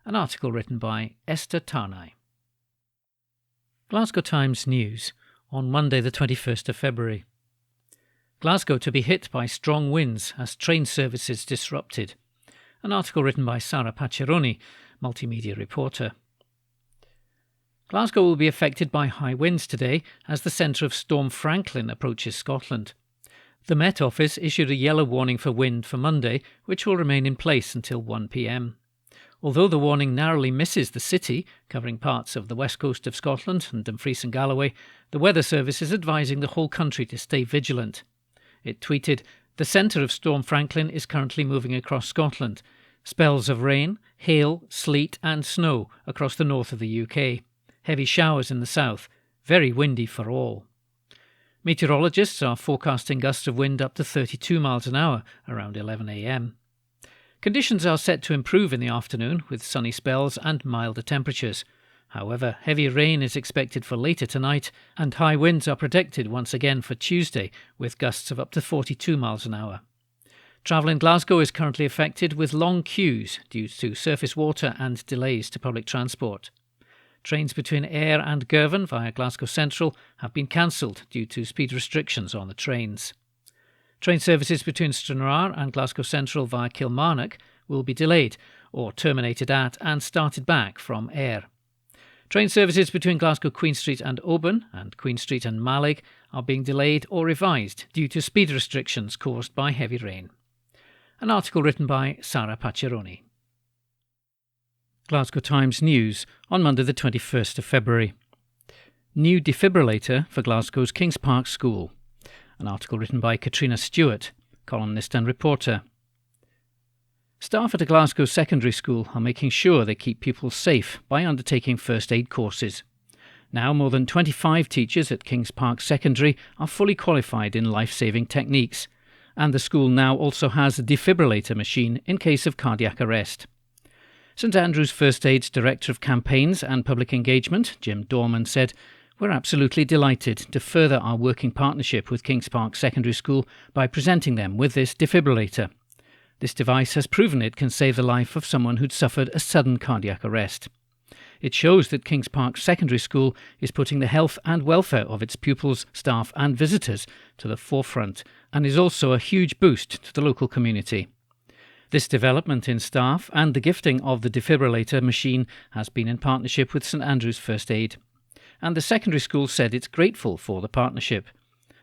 An article written by Esther Tarnay. Glasgow Times News on Monday the 21st of February. Glasgow to be hit by strong winds as train services disrupted. An article written by Sarah Paccheroni, multimedia reporter. Glasgow will be affected by high winds today as the centre of Storm Franklin approaches Scotland. The Met Office issued a yellow warning for wind for Monday, which will remain in place until 1 p.m. Although the warning narrowly misses the city, covering parts of the west coast of Scotland and Dumfries and Galloway, the Weather Service is advising the whole country to stay vigilant. It tweeted, "The centre of Storm Franklin is currently moving across Scotland. Spells of rain, hail, sleet and snow across the north of the UK. Heavy showers in the south. Very windy for all." Meteorologists are forecasting gusts of wind up to 32 miles an hour around 11 a.m. Conditions are set to improve in the afternoon with sunny spells and milder temperatures. However, heavy rain is expected for later tonight and high winds are predicted once again for Tuesday with gusts of up to 42 miles an hour. Travel in Glasgow is currently affected with long queues due to surface water and delays to public transport. Trains between Ayr and Girvan via Glasgow Central have been cancelled due to speed restrictions on the trains. Train services between Stranraer and Glasgow Central via Kilmarnock will be delayed or terminated at and started back from Ayr. Train services between Glasgow Queen Street and Oban and Queen Street and Mallaig are being delayed or revised due to speed restrictions caused by heavy rain. An article written by Sarah Paccheroni. Glasgow Times News on Monday the 21st of February. New defibrillator for Glasgow's Kings Park School. An article written by Katrina Stewart, columnist and reporter. Staff at a Glasgow secondary school are making sure they keep pupils safe by undertaking first aid courses. Now more than 25 teachers at Kings Park Secondary are fully qualified in life-saving techniques, and the school now also has a defibrillator machine in case of cardiac arrest. St Andrew's First Aid's Director of Campaigns and Public Engagement, Jim Dorman, said, "We're absolutely delighted to further our working partnership with Kings Park Secondary School by presenting them with this defibrillator. This device has proven it can save the life of someone who'd suffered a sudden cardiac arrest. It shows that Kings Park Secondary School is putting the health and welfare of its pupils, staff and visitors to the forefront and is also a huge boost to the local community." This development in staff and the gifting of the defibrillator machine has been in partnership with St Andrew's First Aid. And the secondary school said it's grateful for the partnership.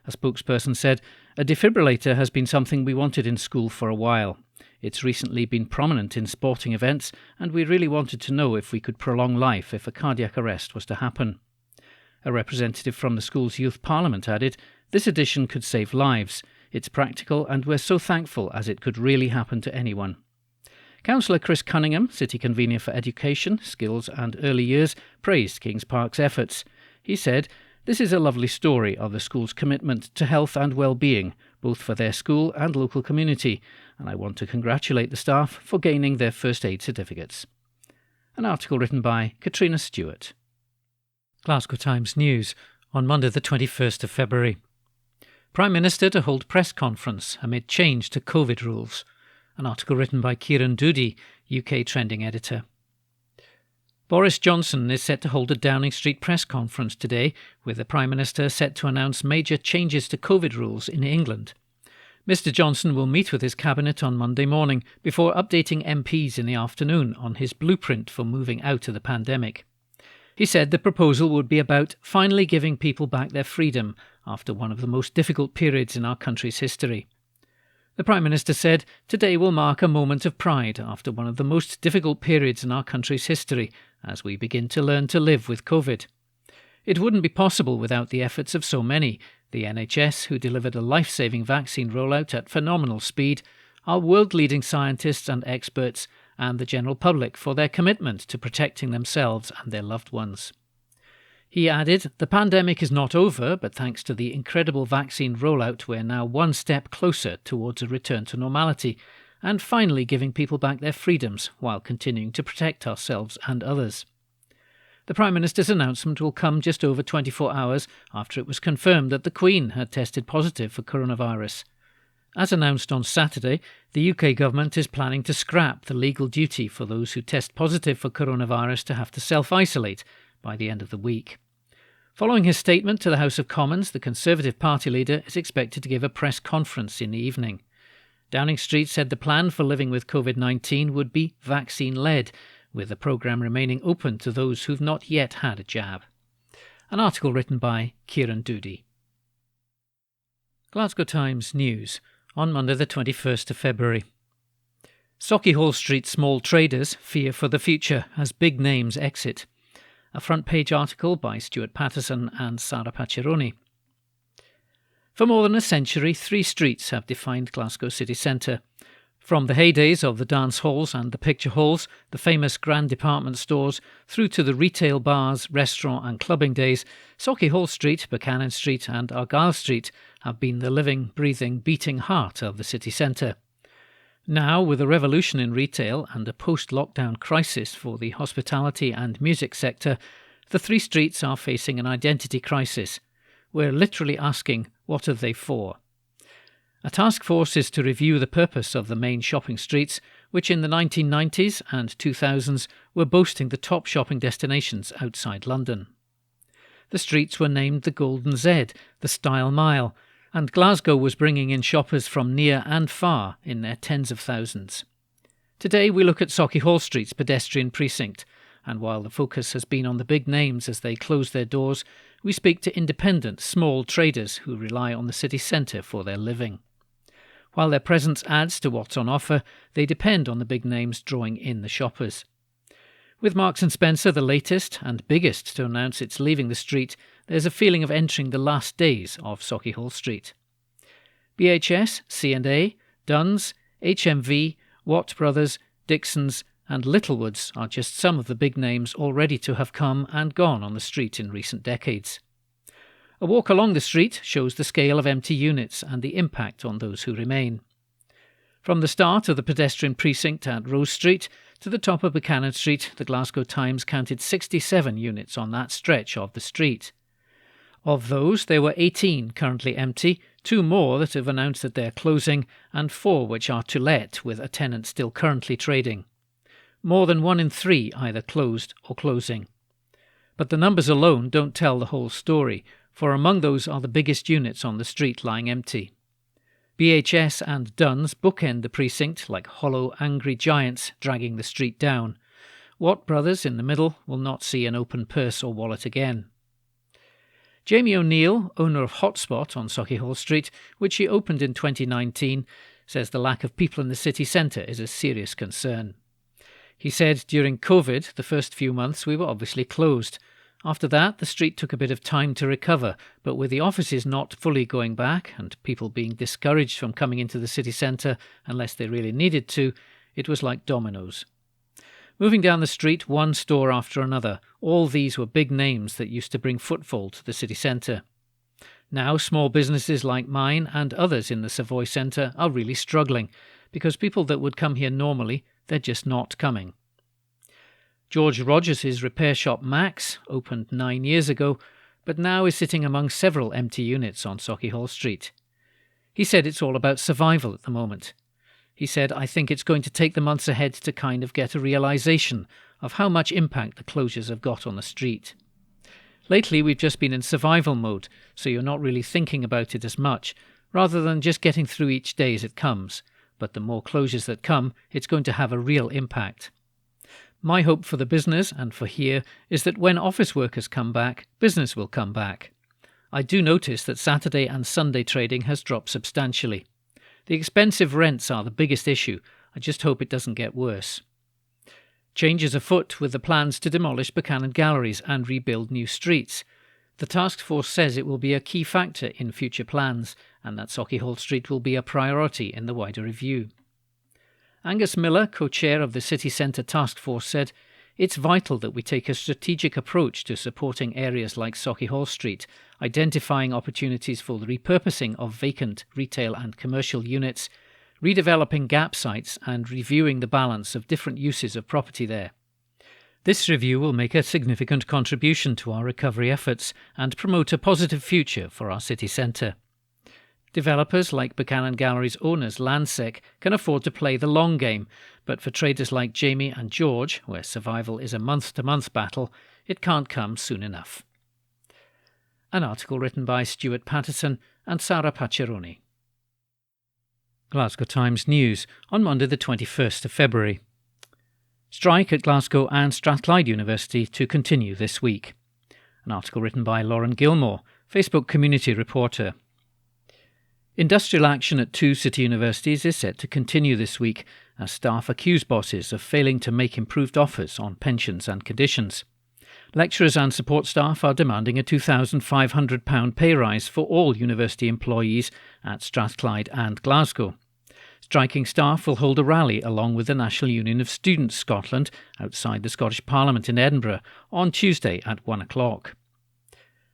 A spokesperson said, "A defibrillator has been something we wanted in school for a while. It's recently been prominent in sporting events, and we really wanted to know if we could prolong life if a cardiac arrest was to happen." A representative from the school's youth parliament added, "This addition could save lives. It's practical and we're so thankful as it could really happen to anyone." Councillor Chris Cunningham, City Convener for Education, Skills and Early Years, praised Kings Park's efforts. He said, "This is a lovely story of the school's commitment to health and well-being, both for their school and local community, and I want to congratulate the staff for gaining their first aid certificates." An article written by Katrina Stewart. Glasgow Times News on Monday the 21st of February. Prime Minister to hold press conference amid change to COVID rules. An article written by Kieran Doody, UK Trending Editor. Boris Johnson is set to hold a Downing Street press conference today, with the Prime Minister set to announce major changes to COVID rules in England. Mr Johnson will meet with his cabinet on Monday morning before updating MPs in the afternoon on his blueprint for moving out of the pandemic. He said the proposal would be about finally giving people back their freedom after one of the most difficult periods in our country's history. The Prime Minister said, "Today will mark a moment of pride after one of the most difficult periods in our country's history as we begin to learn to live with COVID. It wouldn't be possible without the efforts of so many, the NHS, who delivered a life-saving vaccine rollout at phenomenal speed, our world-leading scientists and experts, and the general public for their commitment to protecting themselves and their loved ones." He added, "The pandemic is not over, but thanks to the incredible vaccine rollout, we're now one step closer towards a return to normality and finally giving people back their freedoms while continuing to protect ourselves and others." The Prime Minister's announcement will come just over 24 hours after it was confirmed that the Queen had tested positive for coronavirus. As announced on Saturday, the UK government is planning to scrap the legal duty for those who test positive for coronavirus to have to self-isolate by the end of the week. Following his statement to the House of Commons, the Conservative Party leader is expected to give a press conference in the evening. Downing Street said the plan for living with COVID-19 would be vaccine-led, with the programme remaining open to those who've not yet had a jab. An article written by Kieran Doody. Glasgow Times News on Monday the 21st of February. Sauchiehall Street small traders fear for the future as big names exit. A front-page article by Stuart Patterson and Sarah Paccheroni. For more than a century, 3 streets have defined Glasgow city centre. From the heydays of the dance halls and the picture halls, the famous grand department stores, through to the retail bars, restaurant and clubbing days, Sauchiehall Street, Buchanan Street and Argyle Street have been the living, breathing, beating heart of the city centre. Now, with a revolution in retail and a post-lockdown crisis for the hospitality and music sector, the 3 streets are facing an identity crisis. We're literally asking, what are they for? A task force is to review the purpose of the main shopping streets, which in the 1990s and 2000s were boasting the top shopping destinations outside London. The streets were named the Golden Z, the Style Mile, and Glasgow was bringing in shoppers from near and far in their tens of thousands. Today we look at Sauchiehall Street's pedestrian precinct, and while the focus has been on the big names as they close their doors, we speak to independent, small traders who rely on the city centre for their living. While their presence adds to what's on offer, they depend on the big names drawing in the shoppers. With Marks & Spencer the latest and biggest to announce it's leaving the street, there's a feeling of entering the last days of Sauchiehall Street. BHS, C&A, Dunnes, HMV, Watt Brothers, Dixons and Littlewoods are just some of the big names already to have come and gone on the street in recent decades. A walk along the street shows the scale of empty units and the impact on those who remain. From the start of the pedestrian precinct at Rose Street to the top of Buchanan Street, the Glasgow Times counted 67 units on that stretch of the street. Of those, there were 18 currently empty, 2 more that have announced that they are closing, and 4 which are to let, with a tenant still currently trading. More than 1 in 3 either closed or closing. But the numbers alone don't tell the whole story, for among those are the biggest units on the street lying empty. BHS and Dunnes bookend the precinct like hollow, angry giants dragging the street down. Watt Brothers in the middle will not see an open purse or wallet again. Jamie O'Neill, owner of Hotspot on Sauchiehall Street, which he opened in 2019, says the lack of people in the city centre is a serious concern. He said during COVID, the first few months we were obviously closed. After that, the street took a bit of time to recover, but with the offices not fully going back and people being discouraged from coming into the city centre unless they really needed to, it was like dominoes. Moving down the street, one store after another, all these were big names that used to bring footfall to the city centre. Now, small businesses like mine and others in the Savoy Centre are really struggling because people that would come here normally, they're just not coming. George Rogers' repair shop Max opened 9 years ago, but now is sitting among several empty units on Sauchiehall Street. He said it's all about survival at the moment. He said, I think it's going to take the months ahead to kind of get a realisation of how much impact the closures have got on the street. Lately we've just been in survival mode, so you're not really thinking about it as much, rather than just getting through each day as it comes. But the more closures that come, it's going to have a real impact. My hope for the business and for here is that when office workers come back, business will come back. I do notice that Saturday and Sunday trading has dropped substantially. The expensive rents are the biggest issue. I just hope it doesn't get worse. Changes afoot with the plans to demolish Buchanan Galleries and rebuild new streets. The task force says it will be a key factor in future plans and that Sauchiehall Street will be a priority in the wider review. Angus Miller, co-chair of the City Centre Task Force, said, It's vital that we take a strategic approach to supporting areas like Sauchiehall Street, identifying opportunities for the repurposing of vacant retail and commercial units, redeveloping gap sites and reviewing the balance of different uses of property there. This review will make a significant contribution to our recovery efforts and promote a positive future for our city centre. Developers like Buchanan Gallery's owners Landsec can afford to play the long game, but for traders like Jamie and George, where survival is a month-to-month battle, it can't come soon enough. An article written by Stuart Patterson and Sarah Paccheroni. Glasgow Times News on Monday the 21st of February. Strike at Glasgow and Strathclyde University to continue this week. An article written by Lauren Gilmore, Facebook community reporter. Industrial action at two city universities is set to continue this week as staff accuse bosses of failing to make improved offers on pensions and conditions. Lecturers and support staff are demanding a £2,500 pay rise for all university employees at Strathclyde and Glasgow. Striking staff will hold a rally along with the National Union of Students Scotland outside the Scottish Parliament in Edinburgh on Tuesday at 1 o'clock.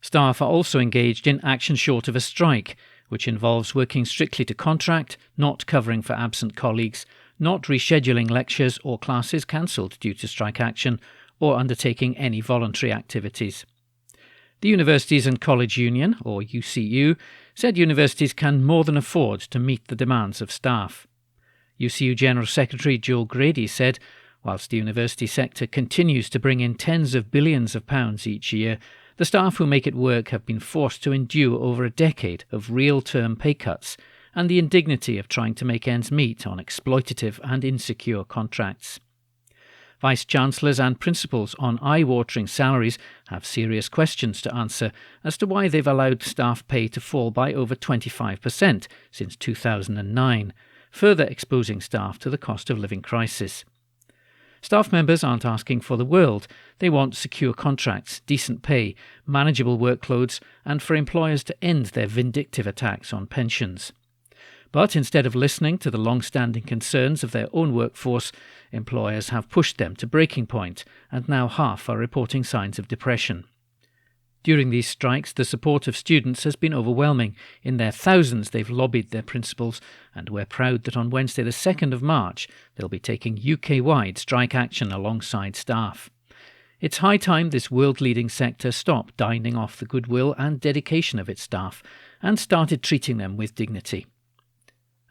Staff are also engaged in action short of a strike, which involves working strictly to contract, not covering for absent colleagues, not rescheduling lectures or classes cancelled due to strike action, or undertaking any voluntary activities. The Universities and College Union, or UCU, said universities can more than afford to meet the demands of staff. UCU General Secretary Joel Grady said, whilst the university sector continues to bring in tens of billions of pounds each year, the staff who make it work have been forced to endure over a decade of real-term pay cuts and the indignity of trying to make ends meet on exploitative and insecure contracts. Vice-Chancellors and principals on eye-watering salaries have serious questions to answer as to why they've allowed staff pay to fall by over 25% since 2009, further exposing staff to the cost of living crisis. Staff members aren't asking for the world. They want secure contracts, decent pay, manageable workloads, and for employers to end their vindictive attacks on pensions. But instead of listening to the long-standing concerns of their own workforce, employers have pushed them to breaking point, and now half are reporting signs of depression. During these strikes, the support of students has been overwhelming. In their thousands, they've lobbied their principals, and we're proud that on Wednesday the 2nd of March, they'll be taking UK-wide strike action alongside staff. It's high time this world-leading sector stopped dining off the goodwill and dedication of its staff and started treating them with dignity.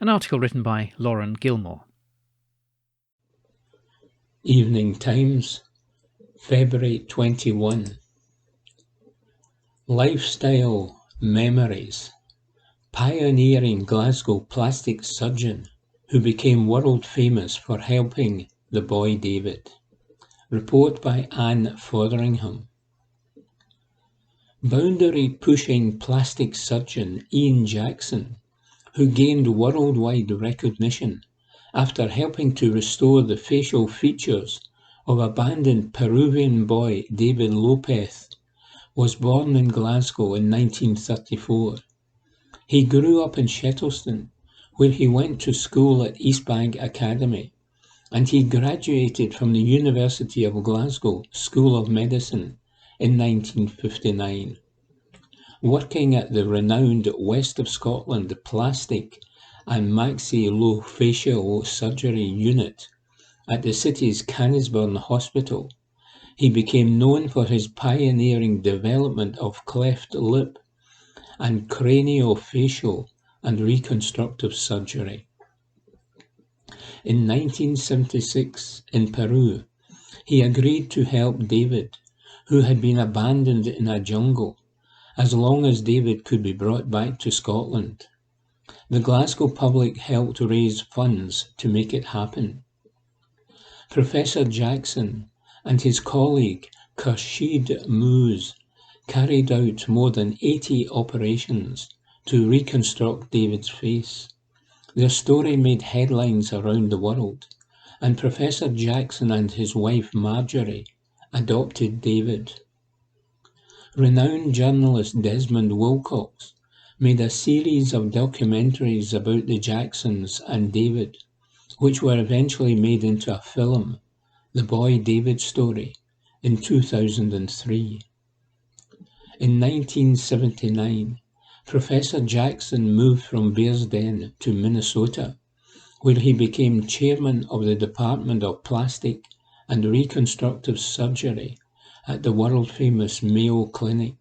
An article written by Lauren Gilmore. Evening Times, February 21. Lifestyle Memories. Pioneering Glasgow plastic surgeon who became world famous for helping the boy David. Report by Anne Fotheringham. Boundary-pushing plastic surgeon Ian Jackson, who gained worldwide recognition after helping to restore the facial features of abandoned Peruvian boy David Lopez, was born in Glasgow in 1934. He grew up in Shettleston, where he went to school at Eastbank Academy, and he graduated from the University of Glasgow School of Medicine in 1959. Working at the renowned West of Scotland Plastic and Maxillofacial Surgery Unit at the city's Canisburn Hospital, he became known for his pioneering development of cleft lip and craniofacial and reconstructive surgery. In 1976, in Peru, he agreed to help David, who had been abandoned in a jungle, as long as David could be brought back to Scotland. The Glasgow public helped raise funds to make it happen. Professor Jackson and his colleague Khurshid Moose carried out more than 80 operations to reconstruct David's face. Their story made headlines around the world, and Professor Jackson and his wife Marjorie adopted David. Renowned journalist Desmond Wilcox made a series of documentaries about the Jacksons and David, which were eventually made into a film, The Boy David Story in 2003. In 1979, Professor Jackson moved from Bearsden to Minnesota, where he became chairman of the Department of Plastic and Reconstructive Surgery at the world-famous Mayo Clinic.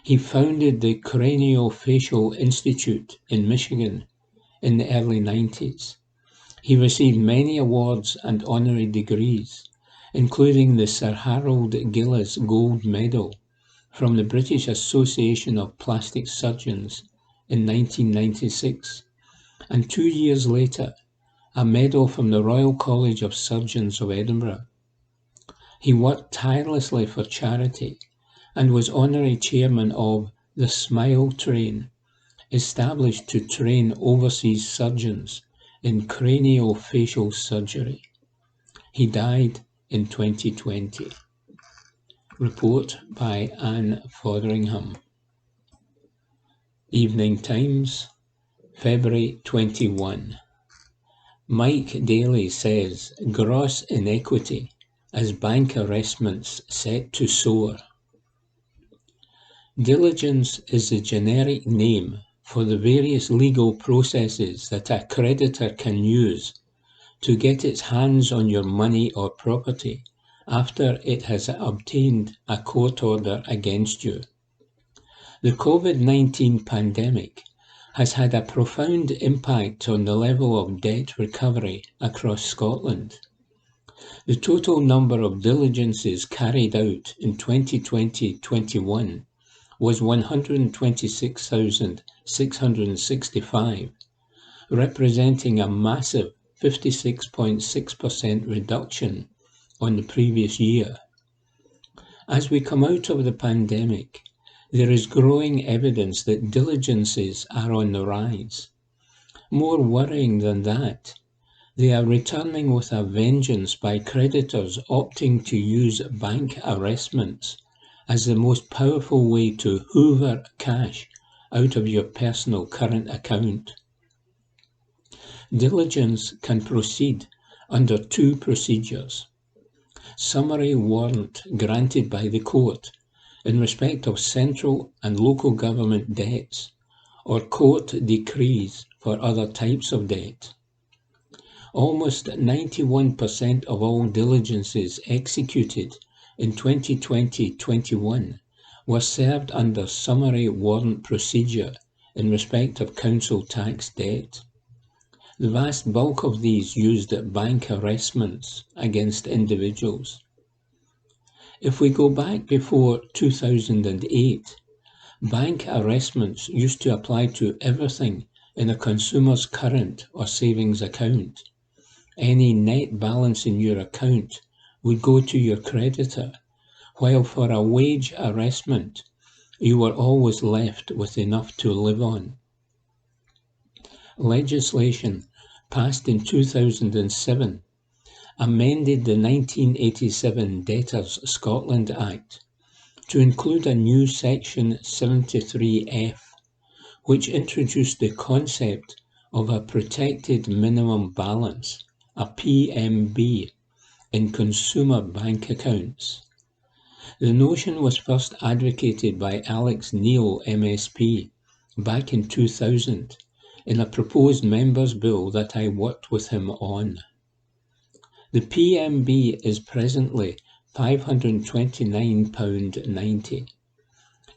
He founded the Craniofacial Institute in Michigan in the early 90s. He received many awards and honorary degrees, including the Sir Harold Gillis Gold Medal from the British Association of Plastic Surgeons in 1996, and 2 years later, a medal from the Royal College of Surgeons of Edinburgh. He worked tirelessly for charity and was honorary chairman of the Smile Train, established to train overseas surgeons in craniofacial surgery. He died in 2020. Report by Anne Fotheringham. Evening Times, February 21. Mike Daly says gross inequity as bank arrestments set to soar. Diligence is the generic name for the various legal processes that a creditor can use to get its hands on your money or property after it has obtained a court order against you. The COVID-19 pandemic has had a profound impact on the level of debt recovery across Scotland. The total number of diligences carried out in 2020-21 was 126,665, representing a massive 56.6% reduction on the previous year. As we come out of the pandemic, there is growing evidence that diligences are on the rise. More worrying than that, they are returning with a vengeance by creditors opting to use bank arrestments as the most powerful way to hoover cash out of your personal current account. Diligence can proceed under two procedures: summary warrant granted by the court in respect of central and local government debts, or court decrees for other types of debt. Almost 91% of all diligences executed in 2020-21 were served under summary warrant procedure in respect of council tax debt. The vast bulk of these used bank arrestments against individuals. If we go back before 2008, bank arrestments used to apply to everything in a consumer's current or savings account. Any net balance in your account would go to your creditor, while for a wage arrestment, you were always left with enough to live on. Legislation passed in 2007 amended the 1987 Debtors Scotland Act to include a new Section 73F, which introduced the concept of a protected minimum balance, a PMB, in consumer bank accounts. The notion was first advocated by Alex Neil MSP back in 2000 in a proposed members' bill that I worked with him on. The PMB is presently £529.90.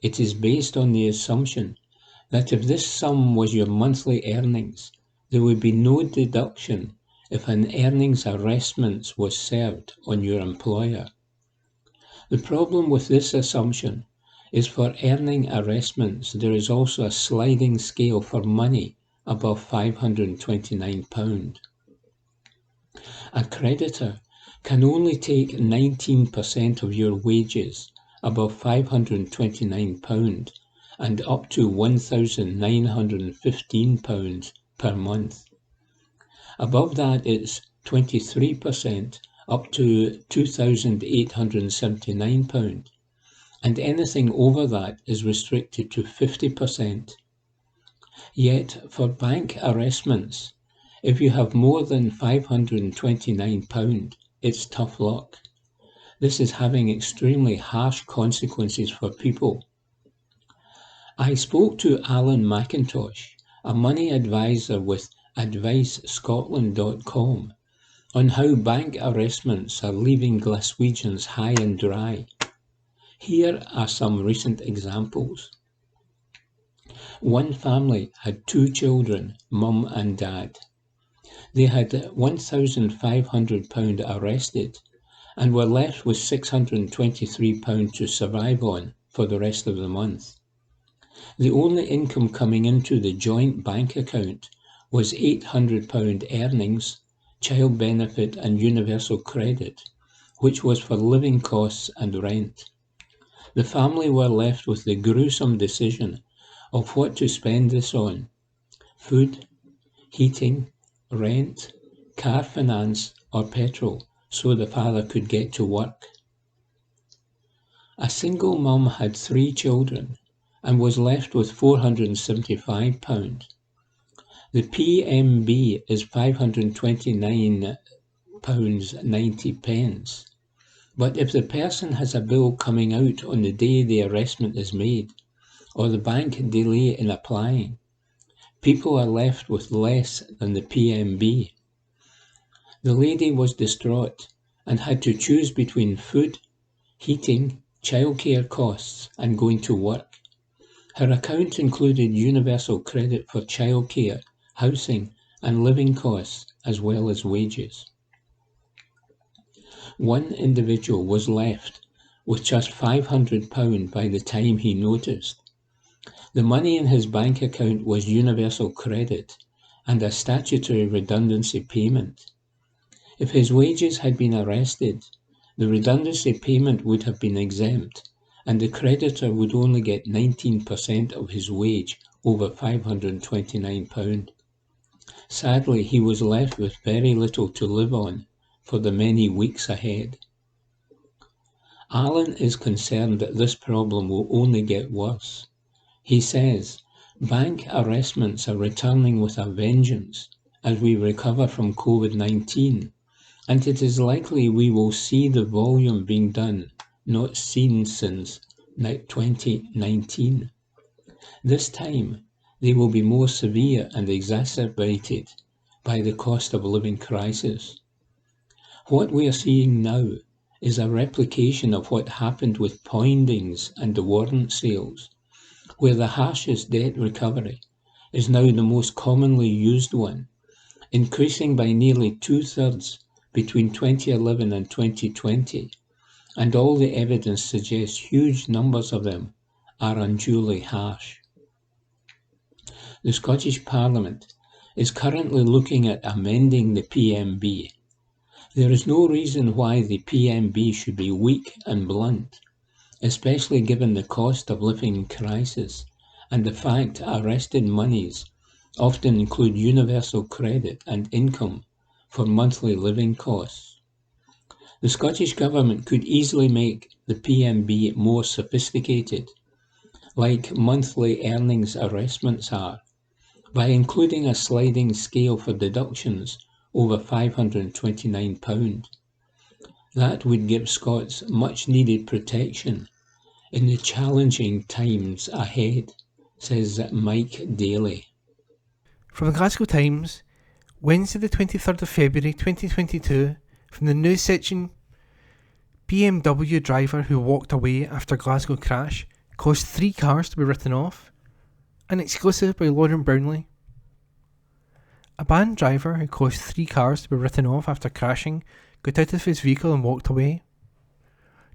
It is based on the assumption that if this sum was your monthly earnings, there would be no deduction if an earnings arrestment was served on your employer. The problem with this assumption is for earning arrestments there is also a sliding scale for money above £529. A creditor can only take 19% of your wages above £529 and up to £1,915 per month. Above that it's 23% up to £2,879, and anything over that is restricted to 50%. Yet for bank arrestments, if you have more than £529, it's tough luck. This is having extremely harsh consequences for people. I spoke to Alan McIntosh, a money advisor with AdviceScotland.com, on how bank arrestments are leaving Glaswegians high and dry. Here are some recent examples. One family had 2 children, mum and dad. They had £1,500 arrested and were left with £623 to survive on for the rest of the month. The only income coming into the joint bank account was £800 earnings, child benefit and universal credit, which was for living costs and rent. The family were left with the gruesome decision of what to spend this on: food, heating, rent, car finance or petrol, so the father could get to work. A single mum had 3 children and was left with £475. The PMB is £529.90. But if the person has a bill coming out on the day the arrestment is made, or the bank delay in applying, people are left with less than the PMB. The lady was distraught and had to choose between food, heating, childcare costs and going to work. Her account included universal credit for childcare, housing and living costs, as well as wages. One individual was left with just £500 by the time he noticed. The money in his bank account was universal credit and a statutory redundancy payment. If his wages had been arrested, the redundancy payment would have been exempt, and the creditor would only get 19% of his wage over £529. Sadly, he was left with very little to live on for the many weeks ahead. Alan is concerned that this problem will only get worse. He says, bank arrestments are returning with a vengeance as we recover from COVID-19, and it is likely we will see the volume being done not seen since 2019. This time, they will be more severe and exacerbated by the cost of living crisis. What we are seeing now is a replication of what happened with poindings and the warrant sales, where the harshest debt recovery is now the most commonly used one, increasing by nearly 2/3 between 2011 and 2020, and all the evidence suggests huge numbers of them are unduly harsh. The Scottish Parliament is currently looking at amending the PMB. There is no reason why the PMB should be weak and blunt, especially given the cost of living crisis and the fact arrested monies often include universal credit and income for monthly living costs. The Scottish Government could easily make the PMB more sophisticated, like monthly earnings arrestments are, by including a sliding scale for deductions over £529. That would give Scots much needed protection in the challenging times ahead, says Mike Daly. From the Glasgow Times, Wednesday the 23rd of February 2022, from the news section, BMW driver who walked away after Glasgow crash caused 3 cars to be written off. An exclusive by Lauren Brownlee. A van driver who caused 3 cars to be written off after crashing got out of his vehicle and walked away.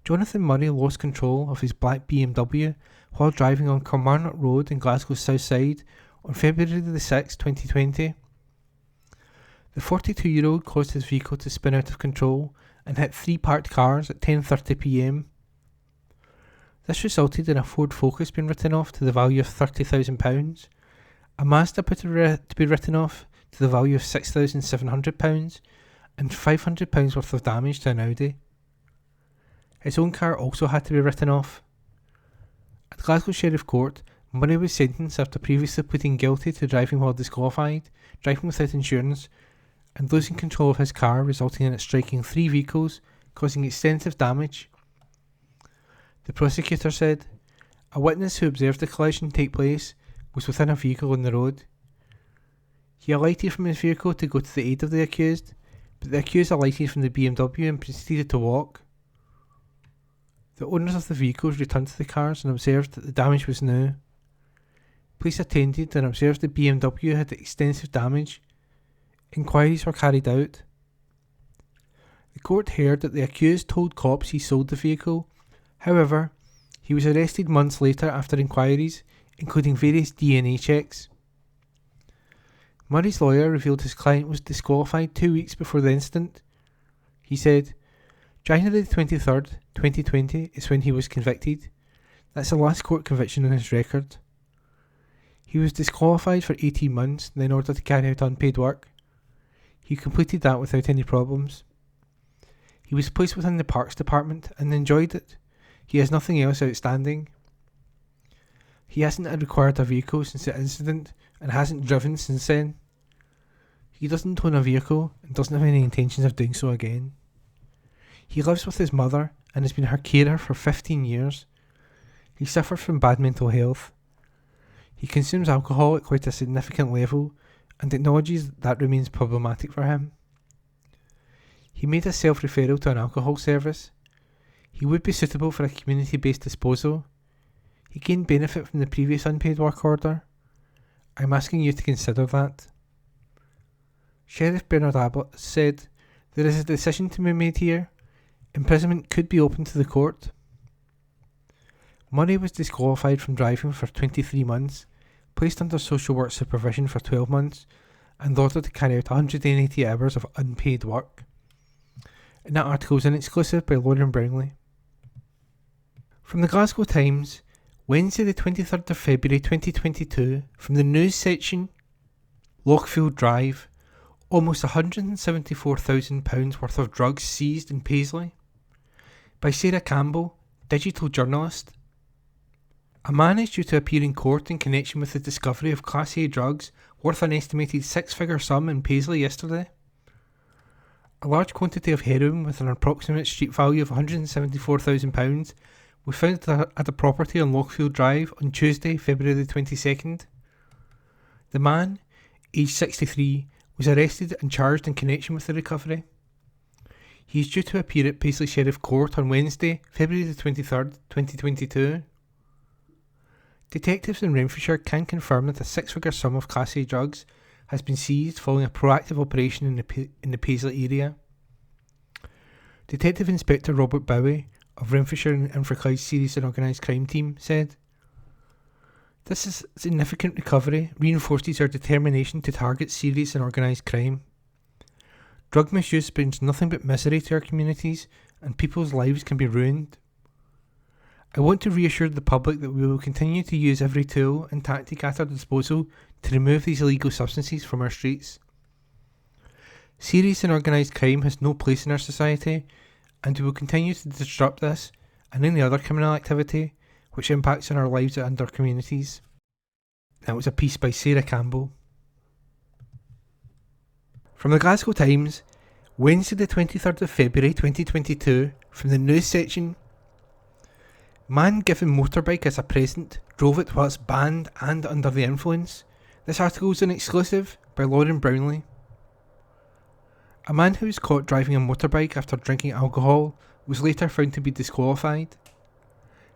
Jonathan Murray lost control of his black BMW while driving on Kilmarnock Road in Glasgow's south side on February the 6th, 2020. The 42-year-old caused his vehicle to spin out of control and hit 3 parked cars at 10:30 p.m. This resulted in a Ford Focus being written off to the value of £30,000, a Mazda put to be written off to the value of £6,700, and £500 worth of damage to an Audi. His own car also had to be written off. At Glasgow Sheriff Court, Murray was sentenced after previously pleading guilty to driving while disqualified, driving without insurance, and losing control of his car, resulting in it striking 3 vehicles, causing extensive damage. The prosecutor said a witness who observed the collision take place was within a vehicle on the road. He alighted from his vehicle to go to the aid of the accused, but the accused alighted from the BMW and proceeded to walk. The owners of the vehicles returned to the cars and observed that the damage was new. Police attended and observed the BMW had extensive damage. Inquiries were carried out. The court heard that the accused told cops he sold the vehicle. However, he was arrested months later after inquiries, including various DNA checks. Murray's lawyer revealed his client was disqualified 2 weeks before the incident. He said, January 23rd, 2020 is when he was convicted. That's the last court conviction on his record. He was disqualified for 18 months in order to carry out unpaid work. He completed that without any problems. He was placed within the Parks Department and enjoyed it. He has nothing else outstanding. He hasn't required a vehicle since the incident and hasn't driven since then. He doesn't own a vehicle and doesn't have any intentions of doing so again. He lives with his mother and has been her carer for 15 years. He suffers from bad mental health. He consumes alcohol at quite a significant level and acknowledges that remains problematic for him. He made a self-referral to an alcohol service. He would be suitable for a community-based disposal. He gained benefit from the previous unpaid work order. I'm asking you to consider that. Sheriff Bernard Abbott said, there is a decision to be made here. Imprisonment could be open to the court. Murray was disqualified from driving for 23 months, placed under social work supervision for 12 months, and ordered to carry out 180 hours of unpaid work. And that article is an exclusive by Lauren Brownlee. From the Glasgow Times, Wednesday the 23rd of February 2022, from the news section, Lochfield Drive, almost £174,000 worth of drugs seized in Paisley. By Sarah Campbell, digital journalist. A man is due to appear in court in connection with the discovery of Class A drugs worth an estimated 6-figure sum in Paisley yesterday. A large quantity of heroin with an approximate street value of £174,000 was found at a property on Lochfield Drive on Tuesday, February the 22nd. The man, aged 63, was arrested and charged in connection with the recovery. He is due to appear at Paisley Sheriff Court on Wednesday, February the 23rd, 2022. Detectives in Renfrewshire can confirm that a 6-figure sum of Class A drugs has been seized following a proactive operation in the Paisley area. Detective Inspector Robert Bowie of Renfrewshire and Inverclyde's Serious and Organised Crime Team said, "This is significant recovery reinforces our determination to target serious and organised crime. Drug misuse brings nothing but misery to our communities and people's lives can be ruined. I want to reassure the public that we will continue to use every tool and tactic at our disposal to remove these illegal substances from our streets. Serious and organised crime has no place in our society, and we will continue to disrupt this and any other criminal activity which impacts on our lives and our communities." That was a piece by Sarah Campbell. From the Glasgow Times, Wednesday the 23rd of February 2022, from the news section, man given motorbike as a present drove it whilst banned and under the influence. This article is an exclusive by Lauren Brownlee. A man who was caught driving a motorbike after drinking alcohol was later found to be disqualified.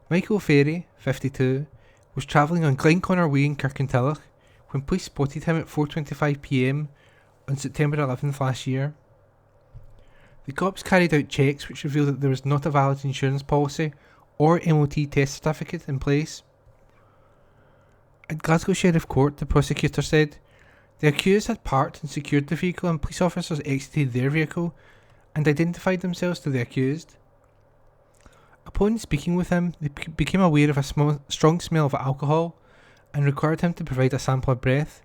Michael Ferry, 52, was travelling on Glenconner Way in Kirkintilloch when police spotted him at 4:25 p.m. on September 11th last year. The cops carried out checks which revealed that there was not a valid insurance policy or MOT test certificate in place. At Glasgow Sheriff Court, the prosecutor said, the accused had parked and secured the vehicle and police officers exited their vehicle and identified themselves to the accused. Upon speaking with him, they became aware of a strong smell of alcohol and required him to provide a sample of breath.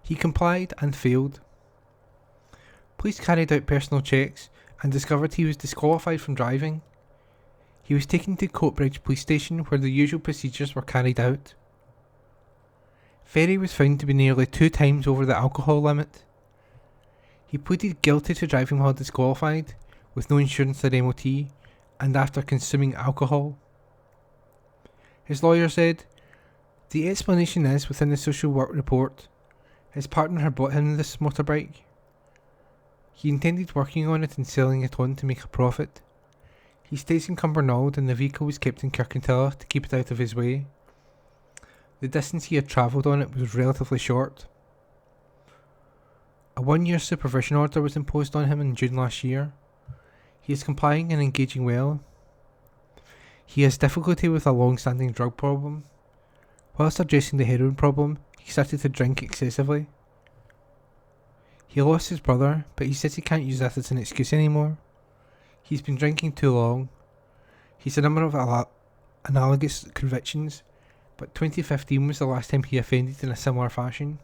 He complied and failed. Police carried out personal checks and discovered he was disqualified from driving. He was taken to Coatbridge Police Station where the usual procedures were carried out. Ferry was found to be nearly 2 times over the alcohol limit. He pleaded guilty to driving while disqualified, with no insurance or MOT, and after consuming alcohol. His lawyer said, the explanation is within the social work report. His partner had bought him this motorbike. He intended working on it and selling it on to make a profit. He stays in Cumbernauld and the vehicle was kept in Kirkintilloch to keep it out of his way. The distance he had travelled on it was relatively short. A 1-year supervision order was imposed on him in June last year. He is complying and engaging well. He has difficulty with a long-standing drug problem. Whilst addressing the heroin problem, he started to drink excessively. He lost his brother, but he says he can't use that as an excuse anymore. He's been drinking too long. He's a number of analogous convictions, but 2015 was the last time he offended in a similar fashion.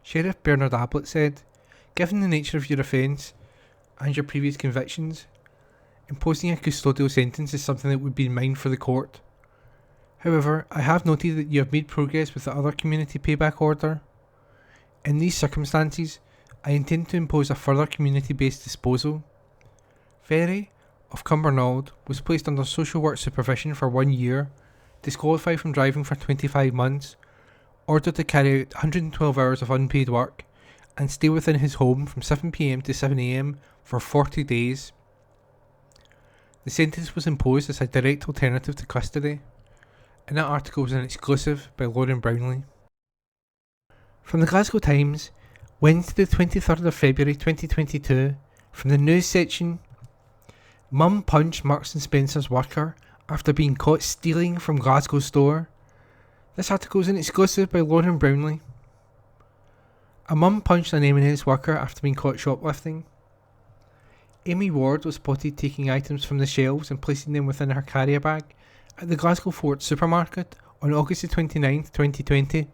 Sheriff Bernard Ablett said, given the nature of your offence and your previous convictions, imposing a custodial sentence is something that would be in mind for the court. However, I have noted that you have made progress with the other community payback order. In these circumstances, I intend to impose a further community-based disposal. Ferry, of Cumbernauld, was placed under social work supervision for 1 year, disqualified from driving for 25 months, ordered to carry out 112 hours of unpaid work, and stay within his home from 7 p.m. to 7 a.m. for 40 days. The sentence was imposed as a direct alternative to custody, and that article was an exclusive by Lauren Brownlee. From the Glasgow Times, Wednesday the 23rd of February 2022, from the news section, Mum punched Marks & Spencer's worker after being caught stealing from Glasgow store. This article is an exclusive by Lauren Brownlee. A mum punched an M&S worker after being caught shoplifting. Amy Ward was spotted taking items from the shelves and placing them within her carrier bag at the Glasgow Fort supermarket on August 29, 2020.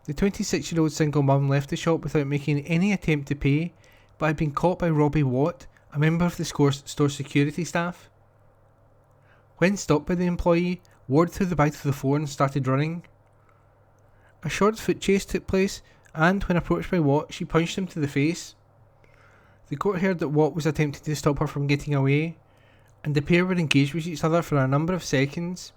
The 26-year-old single mum left the shop without making any attempt to pay, but had been caught by Robbie Watt, a member of the store security staff. When stopped by the employee, Ward threw the bag to the floor and started running. A short foot chase took place, and when approached by Watt, she punched him to the face. The court heard that Watt was attempting to stop her from getting away, and the pair were engaged with each other for a number of seconds.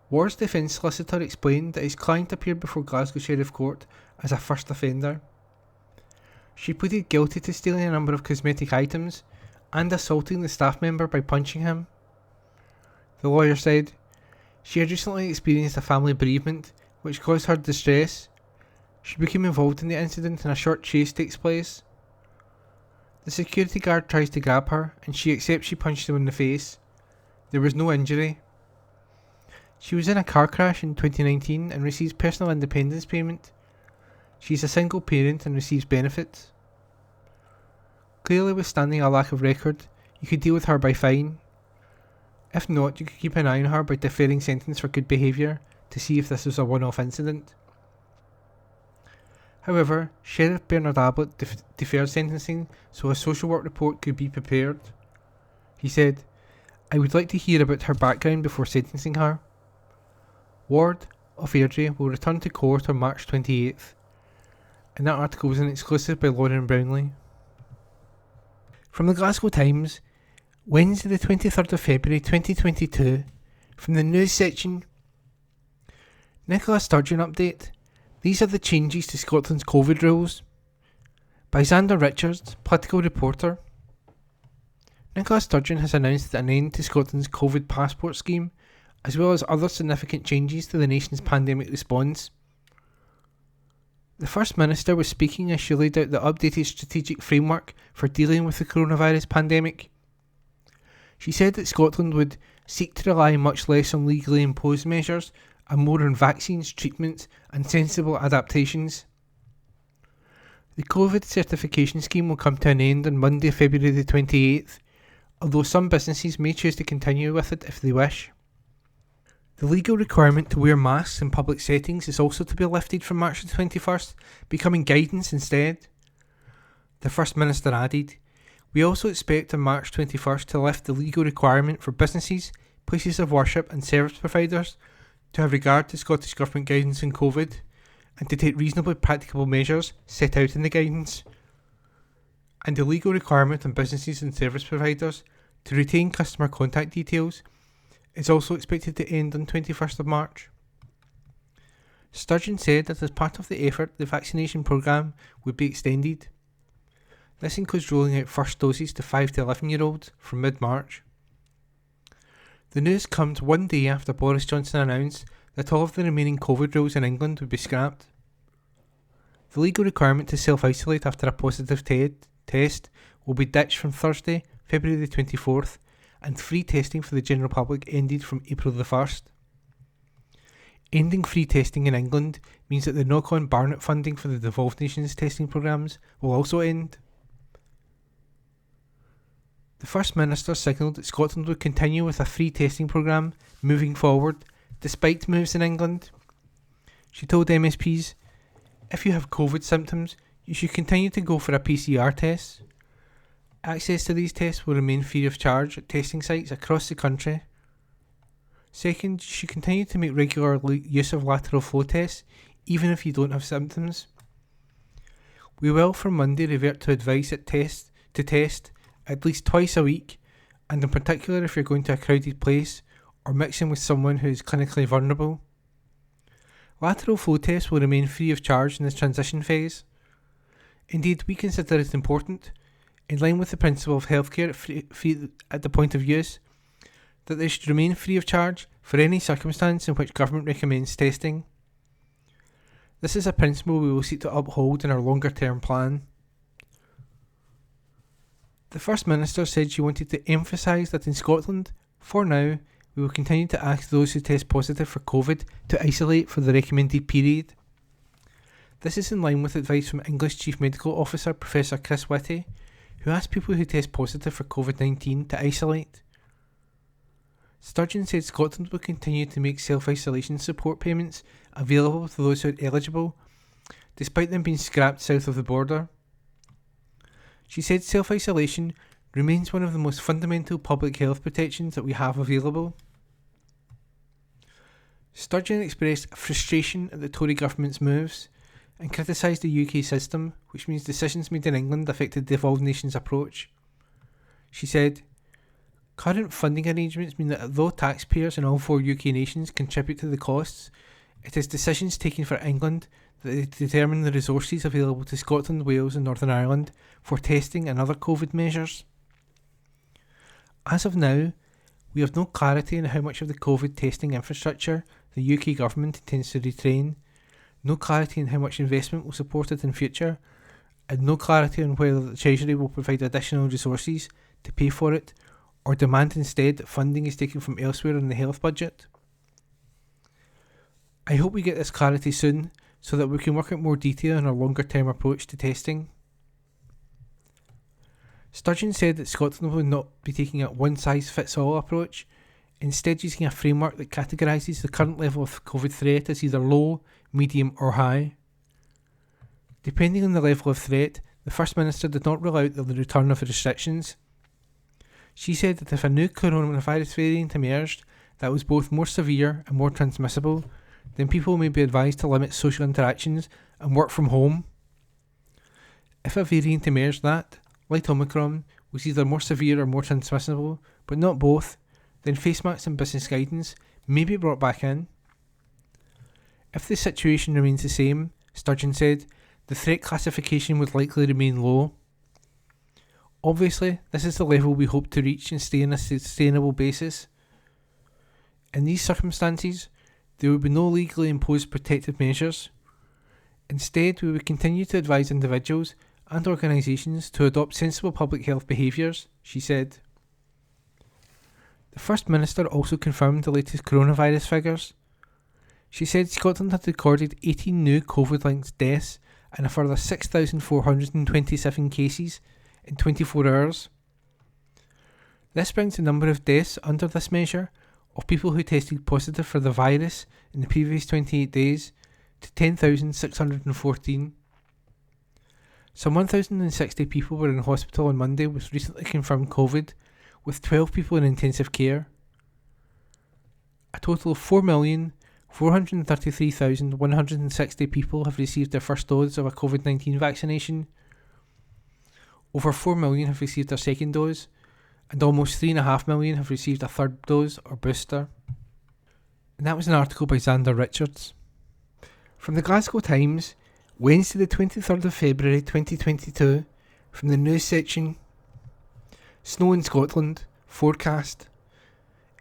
Ward's defence solicitor explained that his client appeared before Glasgow Sheriff Court as a first offender. She pleaded guilty to stealing a number of cosmetic items and assaulting the staff member by punching him. The lawyer said, she had recently experienced a family bereavement which caused her distress. She became involved in the incident and a short chase takes place. The security guard tries to grab her and she accepts she punched him in the face. There was no injury. She was in a car crash in 2019 and receives personal independence payment. She is a single parent and receives benefits. Clearly, withstanding a lack of record, you could deal with her by fine. If not, you could keep an eye on her by deferring sentence for good behaviour to see if this was a one-off incident. However, Sheriff Bernard Ablett deferred sentencing so a social work report could be prepared. He said, I would like to hear about her background before sentencing her. Ward of Airdrie will return to court on March 28th, and that article was an exclusive by Lauren Brownlee. From the Glasgow Times, Wednesday the 23rd of February 2022, from the news section, Nicola Sturgeon update. These are the changes to Scotland's COVID rules. By Xander Richards, political reporter. Nicola Sturgeon has announced an end to Scotland's COVID passport scheme, as well as other significant changes to the nation's pandemic response. The First Minister was speaking as she laid out the updated strategic framework for dealing with the coronavirus pandemic. She said that Scotland would seek to rely much less on legally imposed measures and more on vaccines, treatments and sensible adaptations. The COVID certification scheme will come to an end on Monday, February the 28th, although some businesses may choose to continue with it if they wish. The legal requirement to wear masks in public settings is also to be lifted from March the 21st, becoming guidance instead. The First Minister added, we also expect on March 21st to lift the legal requirement for businesses, places of worship and service providers to have regard to Scottish Government guidance on COVID, and to take reasonably practicable measures set out in the guidance. And the legal requirement on businesses and service providers to retain customer contact details is also expected to end on 21st of March. Sturgeon said that as part of the effort, the vaccination programme would be extended. This includes rolling out first doses to 5 to 11-year-olds from mid-March. The news comes one day after Boris Johnson announced that all of the remaining COVID rules in England would be scrapped. The legal requirement to self-isolate after a positive test will be ditched from Thursday, February the 24th, and free testing for the general public ended from April the 1st. Ending free testing in England means that the knock-on Barnett funding for the devolved nations testing programmes will also end. The First Minister signalled that Scotland would continue with a free testing programme moving forward, despite moves in England. She told MSPs, "If you have COVID symptoms, you should continue to go for a PCR test. Access to these tests will remain free of charge at testing sites across the country. Second, you should continue to make regular use of lateral flow tests, even if you don't have symptoms. We will from Monday revert to advice to test at least twice a week, and in particular if you're going to a crowded place or mixing with someone who is clinically vulnerable. Lateral flow tests will remain free of charge in this transition phase. Indeed, we consider it important, in line with the principle of healthcare free at the point of use, that they should remain free of charge for any circumstance in which government recommends testing. This is a principle we will seek to uphold in our longer term plan." The First Minister said she wanted to emphasise that in Scotland, for now, we will continue to ask those who test positive for COVID to isolate for the recommended period. This is in line with advice from English Chief Medical Officer Professor Chris Whitty, who asked people who test positive for COVID-19 to isolate. Sturgeon said Scotland will continue to make self-isolation support payments available to those who are eligible, despite them being scrapped south of the border. She said self-isolation remains one of the most fundamental public health protections that we have available. Sturgeon expressed frustration at the Tory government's moves and criticised the UK system, which means decisions made in England affected the devolved nations approach. She said, "Current funding arrangements mean that although taxpayers in all 4 UK nations contribute to the costs, it is decisions taken for England that determine the resources available to Scotland, Wales and Northern Ireland for testing and other COVID measures. As of now, we have no clarity on how much of the COVID testing infrastructure the UK government intends to retrain, no clarity on how much investment will support it in future, and no clarity on whether the Treasury will provide additional resources to pay for it, or demand instead that funding is taken from elsewhere in the health budget. I hope we get this clarity soon, so that we can work out more detail on our longer term approach to testing." Sturgeon said that Scotland will not be taking a one-size-fits-all approach, instead using a framework that categorises the current level of COVID threat as either low, medium or high. Depending on the level of threat, the First Minister did not rule out the return of restrictions. She said that if a new coronavirus variant emerged that was both more severe and more transmissible, then people may be advised to limit social interactions and work from home. If a variant emerged that, like Omicron, was either more severe or more transmissible, but not both, then face masks and business guidance may be brought back in. If the situation remains the same, Sturgeon said, the threat classification would likely remain low. Obviously, this is the level we hope to reach and stay on a sustainable basis. In these circumstances, there will be no legally imposed protective measures. Instead, we will continue to advise individuals and organisations to adopt sensible public health behaviours, she said. The First Minister also confirmed the latest coronavirus figures. She said Scotland had recorded 18 new COVID-linked deaths and a further 6,427 cases in 24 hours. This brings the number of deaths under this measure of people who tested positive for the virus in the previous 28 days to 10,614. Some 1,060 people were in hospital on Monday with recently confirmed COVID, with 12 people in intensive care. A total of 433,160 people have received their first dose of a COVID-19 vaccination. Over 4 million have received their second dose, and almost 3.5 million have received a third dose or booster. And that was an article by Xander Richards. From the Glasgow Times, Wednesday the 23rd of February 2022, from the news section: Snow in Scotland, forecast.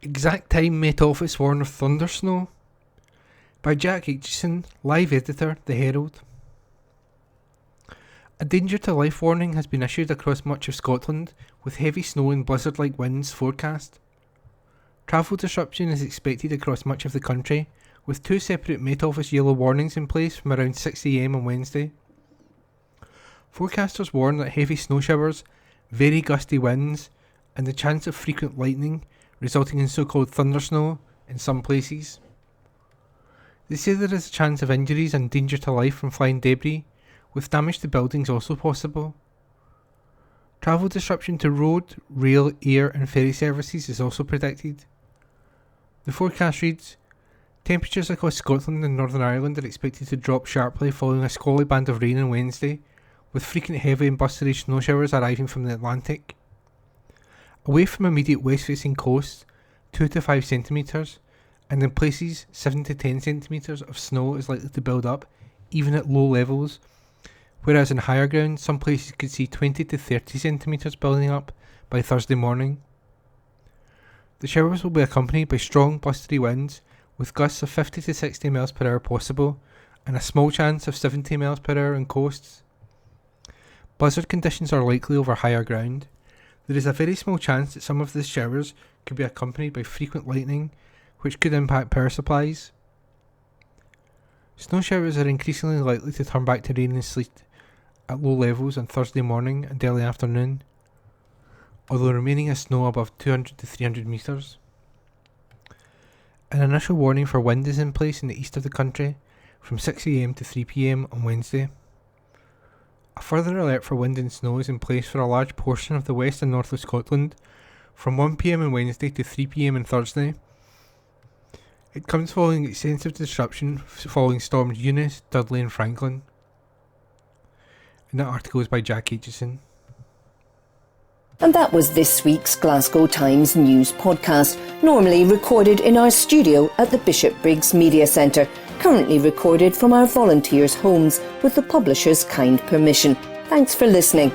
Exact time Met Office warn of thunder snow. By Jack Aitchison, live editor, The Herald. A danger to life warning has been issued across much of Scotland, with heavy snow and blizzard-like winds forecast. Travel disruption is expected across much of the country, with 2 separate Met Office yellow warnings in place from around 6 AM on Wednesday. Forecasters warn that heavy snow showers, very gusty winds, and the chance of frequent lightning, resulting in so-called thundersnow in some places. They say there is a chance of injuries and danger to life from flying debris, with damage to buildings also possible. Travel disruption to road, rail, air and ferry services is also predicted. The forecast reads: temperatures across Scotland and Northern Ireland are expected to drop sharply following a squally band of rain on Wednesday, with frequent heavy and blustery snow showers arriving from the Atlantic. Away from immediate west-facing coasts, 2 to 5 centimetres, and in places 7 to 10 centimetres of snow is likely to build up, even at low levels, whereas in higher ground some places could see 20 to 30 centimetres building up by Thursday morning. The showers will be accompanied by strong blustery winds, with gusts of 50 to 60 miles per hour possible, and a small chance of 70 miles per hour on coasts. Blizzard conditions are likely over higher ground. There is a very small chance that some of the showers could be accompanied by frequent lightning, which could impact power supplies. Snow showers are increasingly likely to turn back to rain and sleet at low levels on Thursday morning and early afternoon, although remaining as snow above 200 to 300 metres. An initial warning for wind is in place in the east of the country from 6 AM to 3 PM on Wednesday. A further alert for wind and snow is in place for a large portion of the west and north of Scotland from 1 PM on Wednesday to 3 PM on Thursday. It comes following extensive disruption following storms Eunice, Dudley and Franklin. And that article is by Jack Aitchison. And that was this week's Glasgow Times news podcast, normally recorded in our studio at the Bishopbriggs Media Centre, currently recorded from our volunteers' homes with the publisher's kind permission. Thanks for listening.